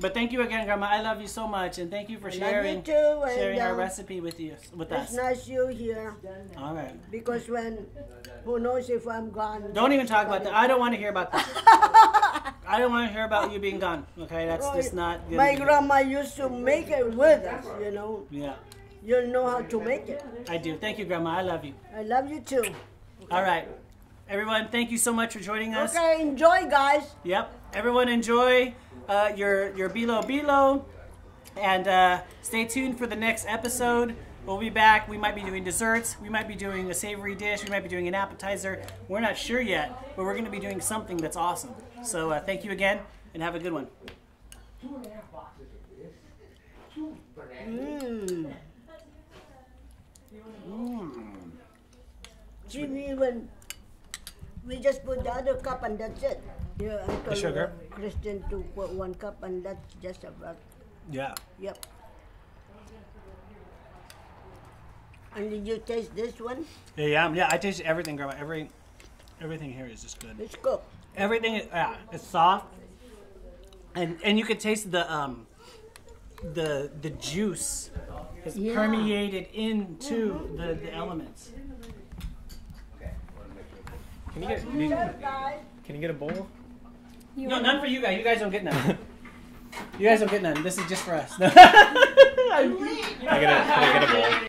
But thank you again, Grandma. I love you so much, and thank you for I love sharing you too, and, sharing our recipe with It's us. nice you here All right. because who knows if I'm gone. Don't even talk about that. I don't want to hear about that. I don't want to hear about you being gone. Okay, that's just not good. My grandma used to make it with us, you know. Yeah, You'll know how to make it. I do. Thank you, Grandma. I love you. I love you too. All right, everyone. Thank you so much for joining us. Okay, enjoy, guys. Yep. Everyone enjoy your Bilo-bilo. And stay tuned for the next episode. We'll be back. We might be doing desserts. We might be doing a savory dish. We might be doing an appetizer. We're not sure yet, but we're going to be doing something that's awesome. So thank you again, and have a good one. 2.5 boxes of this. 2 bananas. See, we just put the other cup and that's it. Yeah, I told sugar? Christian to put 1 cup and that's just about. Yeah. Yep. And did you taste this one? Yeah. I tasted everything, Grandma. Everything here is just good. It's cooked. Everything, it's soft, and you could taste the juice has Yeah. permeated into the elements. Can you get Guys. can you get a bowl? No, none for you guys. You guys don't get none. You guys don't get none. This is just for us. Can I get a bowl?